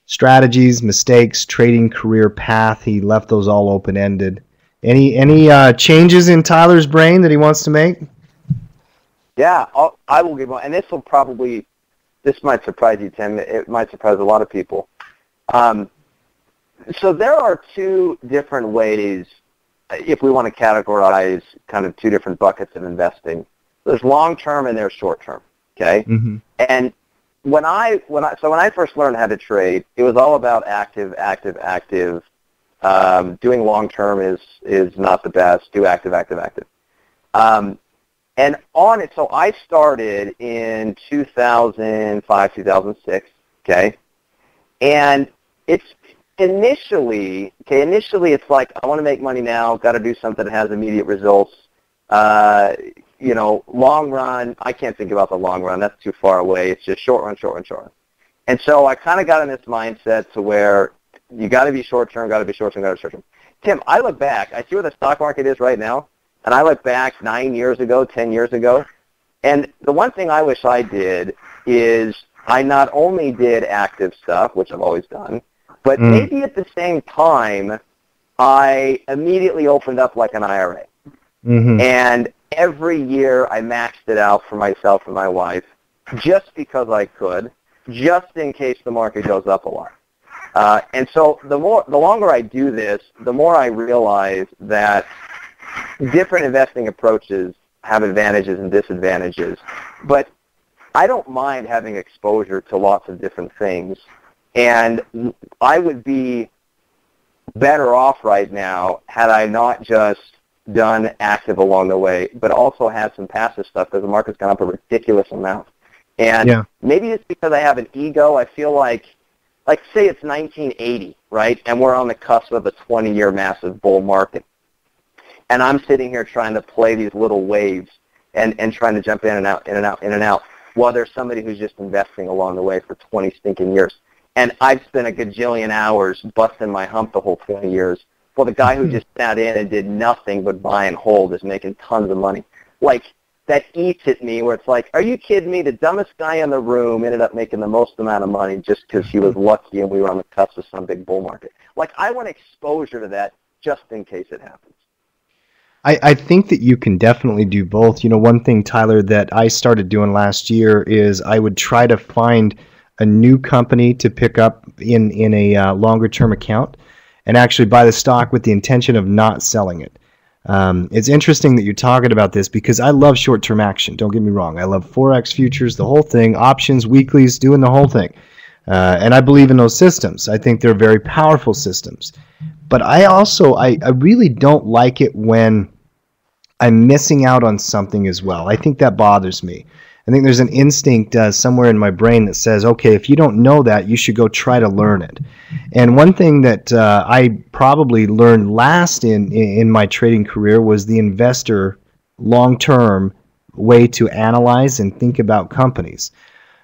Strategies, mistakes, trading career path. He left those all open-ended. Any changes in Tyler's brain that he wants to make? Yeah, I will give one. And this might surprise you, Tim. It might surprise a lot of people. So there are two different ways, if we want to categorize kind of two different buckets of investing. There's long-term and there's short-term, okay? Mm-hmm. And when I first learned how to trade, it was all about active. Doing long-term is not the best. Do active. And on it, so I started in 2005, 2006, okay? And it's initially it's like, I want to make money now, got to do something that has immediate results. Long run, I can't think about the long run. That's too far away. It's just short run. And so I kind of got in this mindset to where you got to be short-term. Tim, I look back. I see where the stock market is right now, and I look back 9 years ago, 10 years ago, and the one thing I wish I did is I not only did active stuff, which I've always done, but maybe at the same time, I immediately opened up like an IRA. Mm-hmm. And every year I maxed it out for myself and my wife just because I could, just in case the market goes up a lot. And so the longer I do this, the more I realize that different investing approaches have advantages and disadvantages. But I don't mind having exposure to lots of different things. And I would be better off right now had I not just done active along the way, but also had some passive stuff because the market's gone up a ridiculous amount. And maybe it's because I have an ego. I feel like say it's 1980, right, and we're on the cusp of a 20-year massive bull market. And I'm sitting here trying to play these little waves and trying to jump in and out, in and out, in and out, while there's somebody who's just investing along the way for 20 stinking years. And I've spent a gajillion hours busting my hump the whole 20 years. Well, the guy who just sat in and did nothing but buy and hold is making tons of money. Like, that eats at me where it's like, are you kidding me? The dumbest guy in the room ended up making the most amount of money just because he was lucky and we were on the cusp of some big bull market. Like, I want exposure to that just in case it happens. I think that you can definitely do both. You know, one thing, Tyler, that I started doing last year is I would try to find a new company to pick up in a longer-term account and actually buy the stock with the intention of not selling it. It's interesting that you're talking about this because I love short-term action. Don't get me wrong. I love Forex futures, the whole thing, options, weeklies, doing the whole thing. And I believe in those systems. I think they're very powerful systems. But I really don't like it when I'm missing out on something as well. I think that bothers me. I think there's an instinct somewhere in my brain that says, okay, if you don't know that, you should go try to learn it. And one thing that I probably learned last in my trading career was the investor long-term way to analyze and think about companies.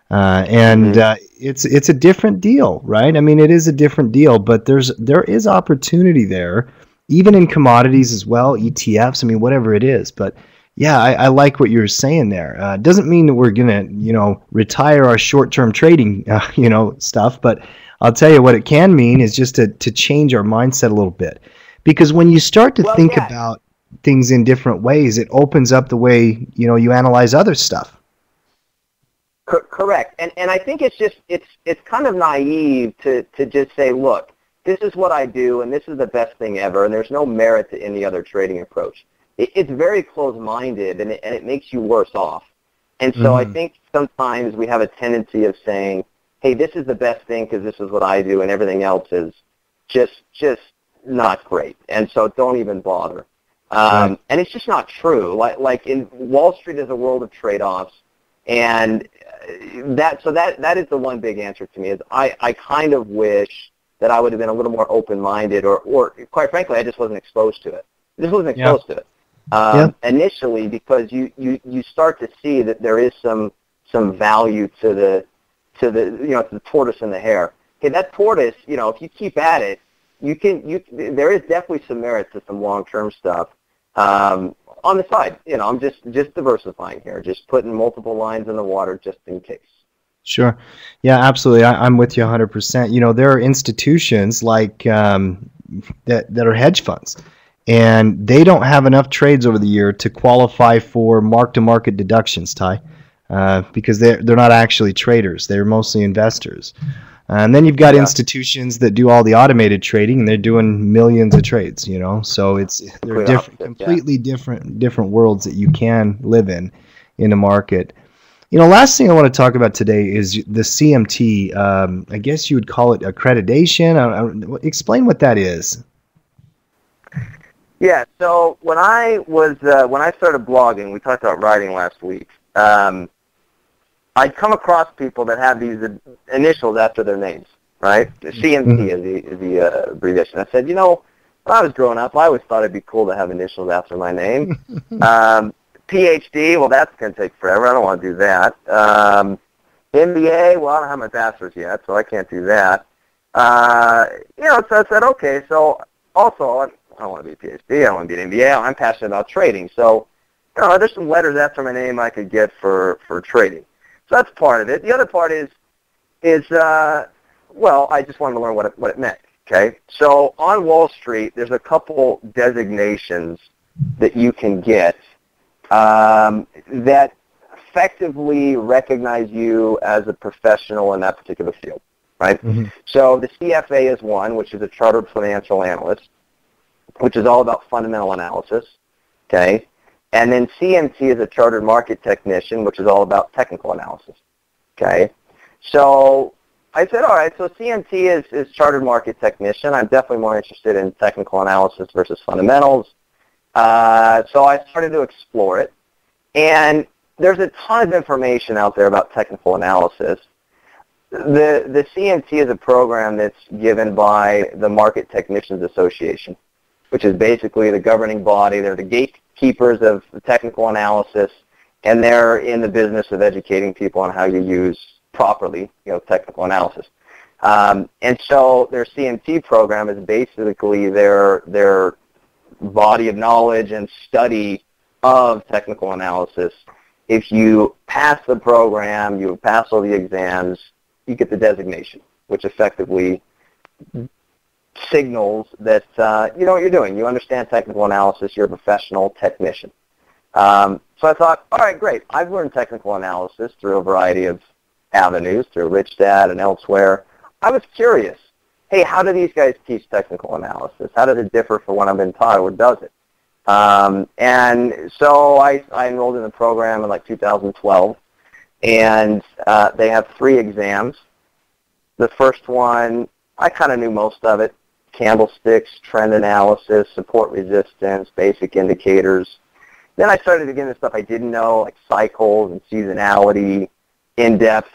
It's a different deal, right? I mean, it is a different deal, but there is opportunity there, even in commodities as well, ETFs, I mean, whatever it is. But yeah, I like what you're saying there. It doesn't mean that we're going to, retire our short-term trading, stuff. But I'll tell you what it can mean is just to change our mindset a little bit. Because when you start to think about things in different ways, it opens up the way, you analyze other stuff. Correct. And I think it's kind of naive to just say, look, this is what I do, and this is the best thing ever, and there's no merit to any other trading approach. It's very close-minded, and it makes you worse off. And so I think sometimes we have a tendency of saying, hey, this is the best thing because this is what I do, and everything else is just not great. And so don't even bother. And it's just not true. Like in Wall Street is a world of trade-offs, and that is the one big answer to me is I kind of wish that I would have been a little more open-minded, or quite frankly, I just wasn't exposed to it. To it initially, because you start to see that there is some value to the the tortoise and the hare. Okay, that tortoise, if you keep at it, there is definitely some merit to some long-term stuff. On the side, I'm just diversifying here, just putting multiple lines in the water just in case. Sure. Yeah, absolutely. I'm with you 100%. There are institutions like that are hedge funds, and they don't have enough trades over the year to qualify for mark-to-market deductions, Ty, because they're not actually traders. They're mostly investors. And then you've got institutions that do all the automated trading, and they're doing millions of trades. So they're different, completely different worlds that you can live in a market. Last thing I want to talk about today is the CMT. I guess you would call it accreditation. Explain what that is. Yeah. So when I started blogging, we talked about writing last week. I'd come across people that have these initials after their names, right? The CMT is the abbreviation. I said, when I was growing up, I always thought it'd be cool to have initials after my name. PhD, well, that's going to take forever. I don't want to do that. MBA, well, I don't have my bachelor's yet, so I can't do that. So I said, okay, so also, I don't want to be a PhD, I don't want to be an MBA, I'm passionate about trading. So, there's some letters after my name I could get for trading. So that's part of it. The other part is I just wanted to learn what it meant, okay? So on Wall Street, there's a couple designations that you can get that effectively recognize you as a professional in that particular field, right? Mm-hmm. So the CFA is one, which is a Chartered Financial Analyst, which is all about fundamental analysis, okay? And then CMT is a Chartered Market Technician, which is all about technical analysis, okay? So I said, all right, so CMT is Chartered Market Technician. I'm definitely more interested in technical analysis versus fundamentals. So I started to explore it. And there's a ton of information out there about technical analysis. The CMT is a program that's given by the Market Technicians Association, which is basically the governing body. They're the gatekeepers of the technical analysis, and they're in the business of educating people on how you use properly, technical analysis. And so their CMT program is basically their body of knowledge and study of technical analysis. If you pass the program, you pass all the exams, you get the designation, which effectively signals that you know what you're doing. You understand technical analysis. You're a professional technician. So I thought, all right, great. I've learned technical analysis through a variety of avenues, through Rich Dad and elsewhere. I was curious. Hey, how do these guys teach technical analysis? How does it differ from what I've been taught, or does it? And so I enrolled in the program in like 2012, and they have 3 exams. The first one, I kind of knew most of it: candlesticks, trend analysis, support resistance, basic indicators. Then I started to get into stuff I didn't know, like cycles and seasonality, in-depth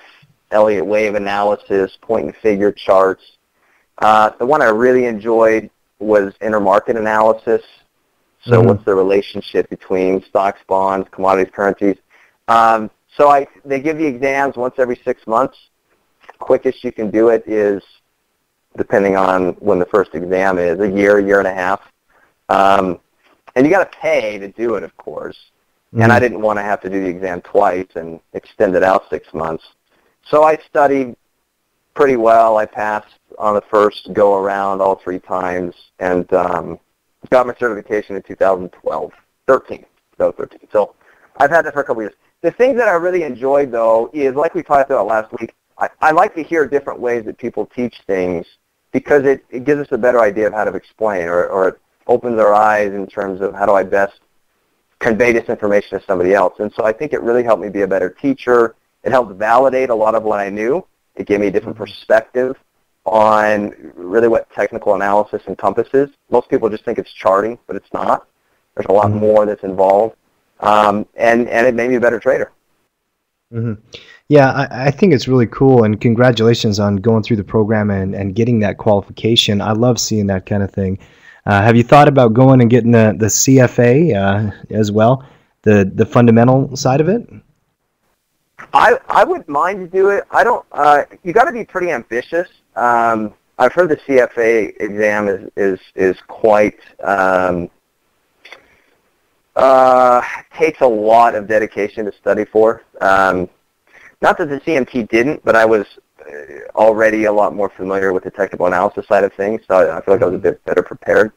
Elliott wave analysis, point and figure charts. The one I really enjoyed was intermarket analysis. So what's the relationship between stocks, bonds, commodities, currencies? So they give the exams once every 6 months. Quickest you can do it is, depending on when the first exam is, a year and a half. And you got to pay to do it, of course. And I didn't want to have to do the exam twice and extend it out 6 months. So I studied pretty well. I passed on the first go-around all 3 times, and got my certification in 2013. So I've had that for a couple years. The thing that I really enjoyed, though, is, like we talked about last week, I like to hear different ways that people teach things, because it gives us a better idea of how to explain, or it opens our eyes in terms of how do I best convey this information to somebody else. And so I think it really helped me be a better teacher. It helped validate a lot of what I knew. It gave me a different perspective on really what technical analysis encompasses. Most people just think it's charting, but it's not. There's a lot more that's involved, and it made me a better trader. Yeah, I think it's really cool, and congratulations on going through the program and getting that qualification. I love seeing that kind of thing. Have you thought about going and getting the CFA as well, the fundamental side of it? I wouldn't mind to do it. I don't. You got to be pretty ambitious. I've heard the CFA exam is quite takes a lot of dedication to study for. Not that the CMT didn't, but I was already a lot more familiar with the technical analysis side of things, so I feel like I was a bit better prepared.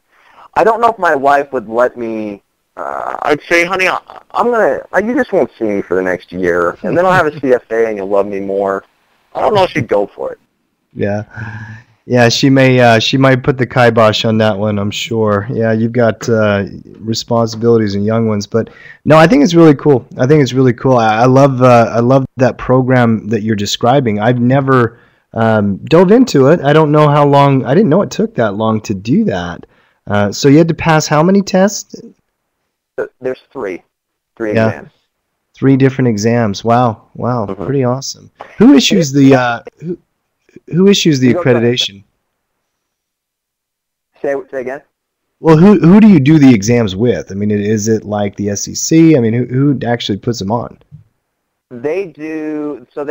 I don't know if my wife would let me. I'd say, honey, you just won't see me for the next year, and then I'll have a CFA and you'll love me more. I don't know if she'd go for it. Yeah, she might put the kibosh on that one, I'm sure. Yeah, you've got responsibilities and young ones, but no, I think it's really cool. I love that program that you're describing. I've never dove into it. I don't know how long. I didn't know it took that long to do that. So you had to pass how many tests? There's three exams. 3 different exams. Wow, pretty awesome. Who issues the Who issues the accreditation? Say again? Well, who do you do the exams with? I mean, is it like the SEC? I mean, who actually puts them on? They do. So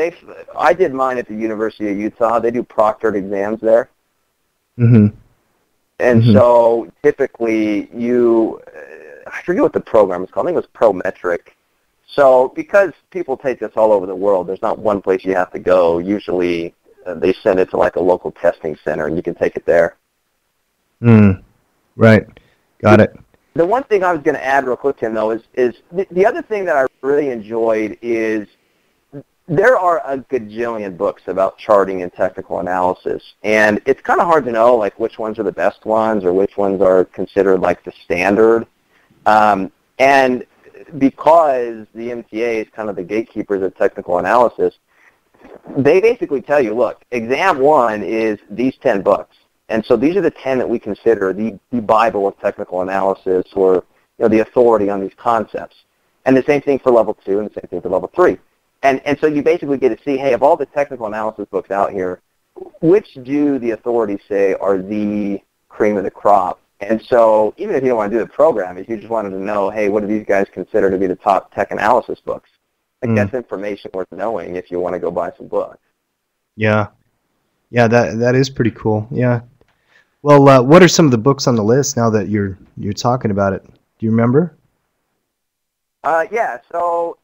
I did mine at the University of Utah. They do proctored exams there. And so typically I forget what the program is called. I think it was Prometric. So because people take this all over the world, there's not one place you have to go. Usually they send it to like a local testing center, and you can take it there. Right. Got it. The one thing I was going to add real quick, Tim, though, is the other thing that I really enjoyed is there are a gajillion books about charting and technical analysis, and it's kind of hard to know like which ones are the best ones or which ones are considered like the standard. And because the MTA is kind of the gatekeepers of technical analysis, they basically tell you, look, exam 1 is these 10 books. And so these are the 10 that we consider the Bible of technical analysis, or the authority on these concepts. And the same thing for level 2 and the same thing for level 3. And so you basically get to see, hey, of all the technical analysis books out here, which do the authorities say are the cream of the crop? And so even if you don't want to do the program, if you just wanted to know, hey, what do these guys consider to be the top tech analysis books? Like that's information worth knowing if you want to go buy some books. Yeah. Yeah, that is pretty cool. Yeah. Well, what are some of the books on the list now that you're talking about it? Do you remember? Yeah, so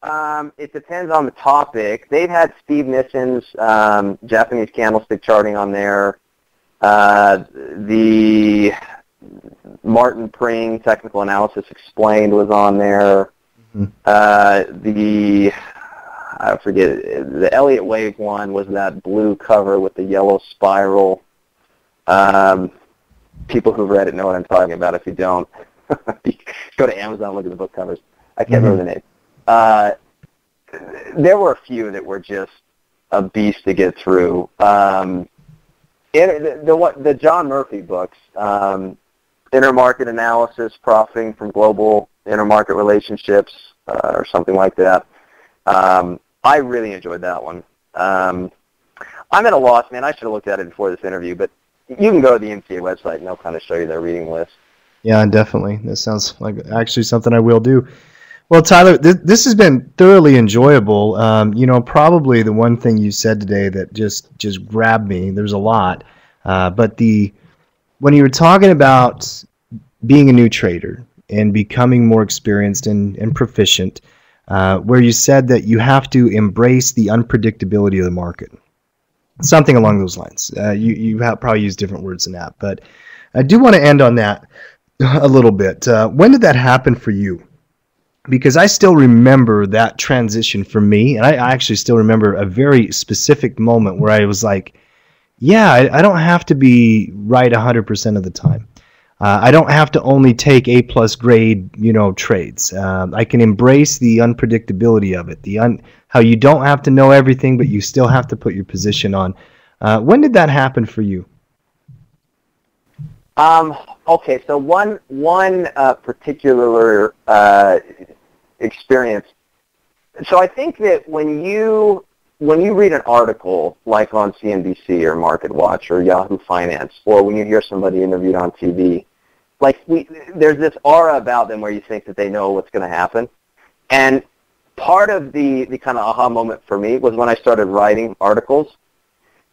it depends on the topic. They've had Steve Nissen's Japanese candlestick charting on there. The Martin Pring Technical Analysis Explained was on there. Mm-hmm. I forget, the Elliott Wave one was that blue cover with the yellow spiral. People who've read it know what I'm talking about. If you don't, go to Amazon and look at the book covers. I can't remember the name. There were a few that were just a beast to get through. The John Murphy books, Intermarket Analysis, Profiting from Global Intermarket Relationships, or something like that. I really enjoyed that one. I'm at a loss, man. I should have looked at it before this interview, but you can go to the MTA website and they'll kind of show you their reading list. Yeah, definitely. That sounds like actually something I will do. Well, Tyler, this has been thoroughly enjoyable. Probably the one thing you said today that just grabbed me, there's a lot, but when you were talking about being a new trader and becoming more experienced and proficient, where you said that you have to embrace the unpredictability of the market. Something along those lines. You have probably used different words than that, but I do want to end on that a little bit. When did that happen for you? Because I still remember that transition for me, and I actually still remember a very specific moment where I was like, yeah, I don't have to be right 100% of the time. I don't have to only take A+ grade, trades. I can embrace the unpredictability of it, how you don't have to know everything, but you still have to put your position on. When did that happen for you? Okay, so one particular experience. So I think that when you read an article like on CNBC or MarketWatch or Yahoo Finance, or when you hear somebody interviewed on TV, there's this aura about them where you think that they know what's going to happen. And part of the kind of aha moment for me was when I started writing articles.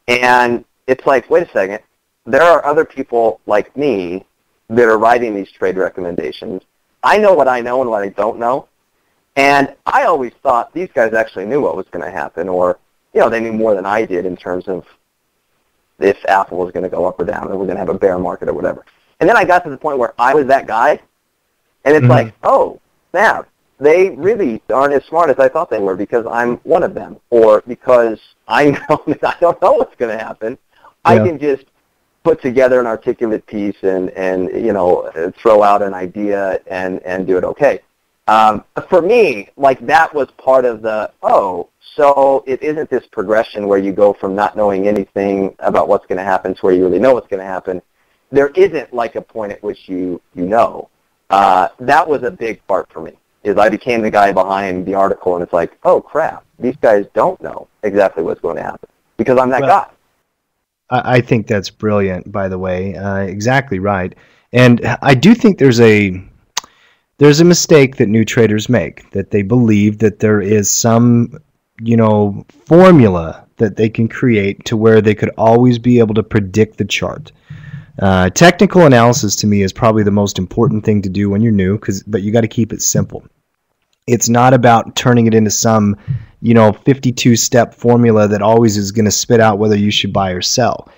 And it's like, wait a second, there are other people like me that are writing these trade recommendations. I know what I know and what I don't know. And I always thought these guys actually knew what was going to happen, or, they knew more than I did in terms of if Apple was going to go up or down, or we're going to have a bear market or whatever. And then I got to the point where I was that guy, and it's like, oh, snap, they really aren't as smart as I thought they were because I'm one of them, or because I know that I don't know what's going to happen. Yeah. I can just put together an articulate piece and throw out an idea and do it okay. For me, that was part of so it isn't this progression where you go from not knowing anything about what's going to happen to where you really know what's going to happen. There isn't a point at which you know. That was a big part for me, is I became the guy behind the article, and it's like, oh crap, these guys don't know exactly what's going to happen because I'm that guy. I think that's brilliant, by the way. Exactly right. And I do think there's a mistake that new traders make, that they believe that there is some, formula that they can create to where they could always be able to predict the chart. Technical analysis to me is probably the most important thing to do when you're new, but you got to keep it simple. It's not about turning it into some, 52-step formula that always is going to spit out whether you should buy or sell.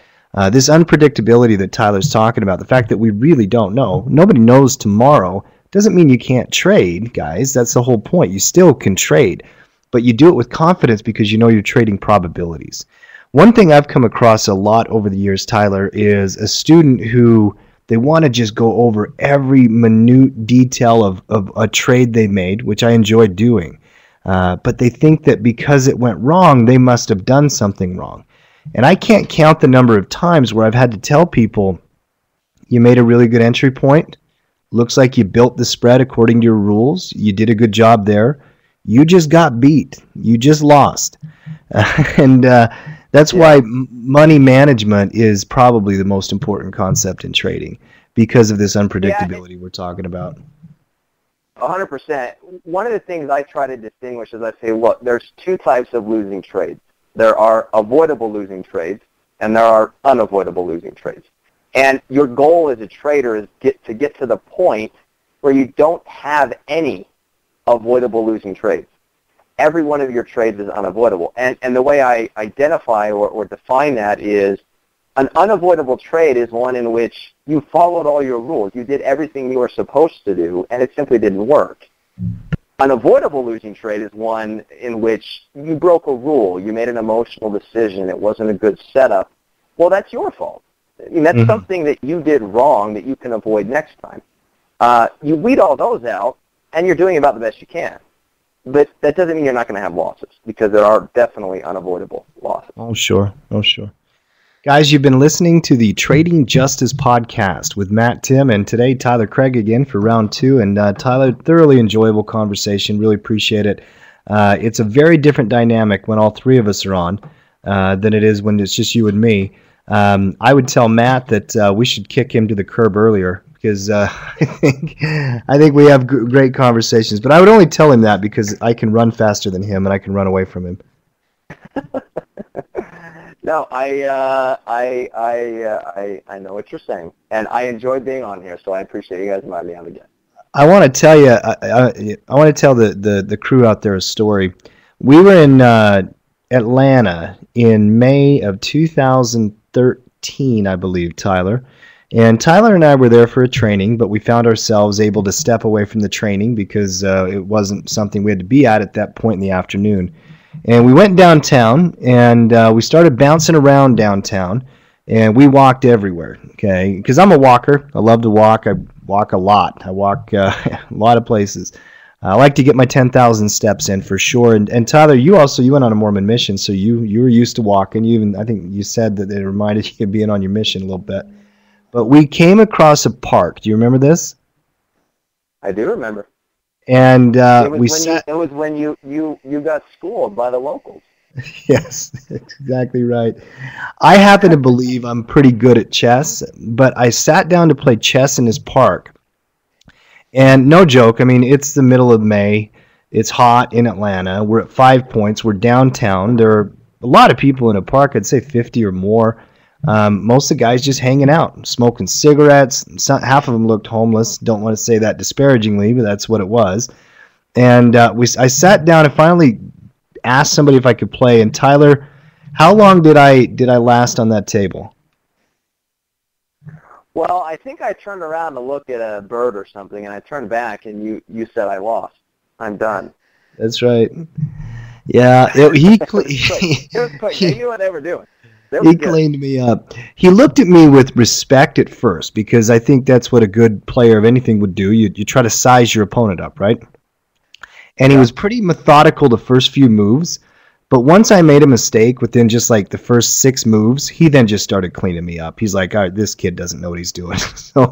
This unpredictability that Tyler's talking about, the fact that we really don't know, nobody knows tomorrow Doesn't mean you can't trade, guys. That's the whole point. You still can trade, but you do it with confidence because you know you're trading probabilities. One thing I've come across a lot over the years, Tyler, is a student who they want to just go over every minute detail of a trade they made, which I enjoy doing. But they think that because it went wrong, they must have done something wrong. And I can't count the number of times where I've had to tell people, you made a really good entry point. Looks like you built the spread according to your rules. You did a good job there. You just got beat. You just lost. And that's why money management is probably the most important concept in trading because of this unpredictability we're talking about. 100%. One of the things I try to distinguish is I say, look, there's two types of losing trades. There are avoidable losing trades, and there are unavoidable losing trades. And your goal as a trader is to get to the point where you don't have any avoidable losing trades. Every one of your trades is unavoidable. And the way I identify or define that is an unavoidable trade is one in which you followed all your rules. You did everything you were supposed to do, and it simply didn't work. An avoidable losing trade is one in which you broke a rule. You made an emotional decision. It wasn't a good setup. Well, that's your fault. I mean, that's something that you did wrong that you can avoid next time. You weed all those out, and you're doing about the best you can. But that doesn't mean you're not going to have losses, because there are definitely unavoidable losses. Oh, sure. Oh, sure. Guys, you've been listening to the Trading Justice podcast with Matt Tim, and today Tyler Craig again for round 2. And Tyler, thoroughly enjoyable conversation. Really appreciate it. It's a very different dynamic when all three of us are on than it is when it's just you and me. I would tell Matt that we should kick him to the curb earlier because I think we have great conversations. But I would only tell him that because I can run faster than him and I can run away from him. No, I know what you're saying, and I enjoy being on here, so I appreciate you guys inviting me on again. I want to tell you, I want to tell the crew out there a story. We were in Atlanta in May of 2013, I believe, Tyler. And Tyler and I were there for a training, but we found ourselves able to step away from the training because it wasn't something we had to be at that point in the afternoon. And we went downtown, and we started bouncing around downtown, and we walked everywhere, okay? Because I'm a walker. I love to walk. I walk a lot. I walk a lot of places. I like to get my 10,000 steps in for sure. And Tyler, you went on a Mormon mission, so you were used to walking. I think you said that it reminded you of being on your mission a little bit. But we came across a park. Do you remember this? I do remember. And it was when you got schooled by the locals. Yes, exactly right. I happen to believe I'm pretty good at chess, but I sat down to play chess in this park. And no joke, I memean, it's the middle of May. It's hot in Atlanta. We're at 5 Points. We're downtown. There are a lot of people in a park, I'd say 50 or more. Most of the guys just hanging out, smoking cigarettes. Half of them looked homeless. Don't want to say that disparagingly, but that's what it was. And I sat down and finally asked somebody if I could play. And Tyler, how long did I last on that table? Well, I think I turned around to look at a bird or something, and I turned back, and you said I lost. I'm done. That's right. Yeah, he knew what they were doing. He cleaned me up. He looked at me with respect at first because I think that's what a good player of anything would do. You try to size your opponent up, right? And he was pretty methodical the first few moves. But once I made a mistake within just like the first 6 moves, he then just started cleaning me up. He's like, all right, this kid doesn't know what he's doing. So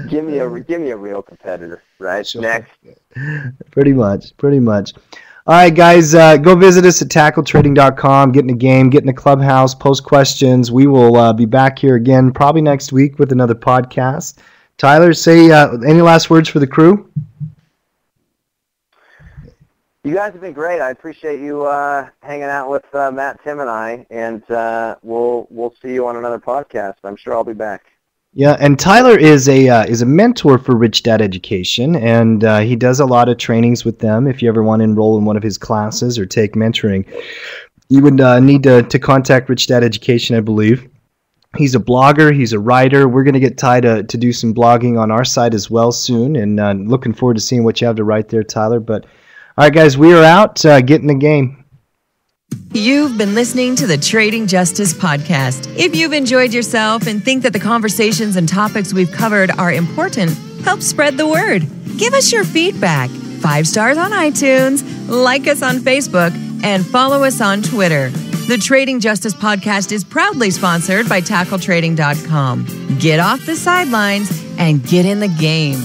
give me a real competitor, right? Sure. Next. Pretty much. All right, guys, go visit us at tackletrading.com. Get in the game, get in the clubhouse, post questions. We will be back here again probably next week with another podcast. Tyler, say any last words for the crew? You guys have been great. I appreciate you hanging out with Matt, Tim, and I, and we'll see you on another podcast. I'm sure I'll be back. Yeah, and Tyler is a mentor for Rich Dad Education, and he does a lot of trainings with them. If you ever want to enroll in one of his classes or take mentoring, you would need to contact Rich Dad Education, I believe. He's a blogger. He's a writer. We're going to get Ty to do some blogging on our side as well soon, and looking forward to seeing what you have to write there, Tyler. But all right, guys, we are out. Get in the game. You've been listening to the Trading Justice podcast. If you've enjoyed yourself and think that the conversations and topics we've covered are important, help spread the word. Give us your feedback. 5 stars on iTunes, like us on Facebook, and follow us on Twitter. The Trading Justice podcast is proudly sponsored by TackleTrading.com. Get off the sidelines and get in the game.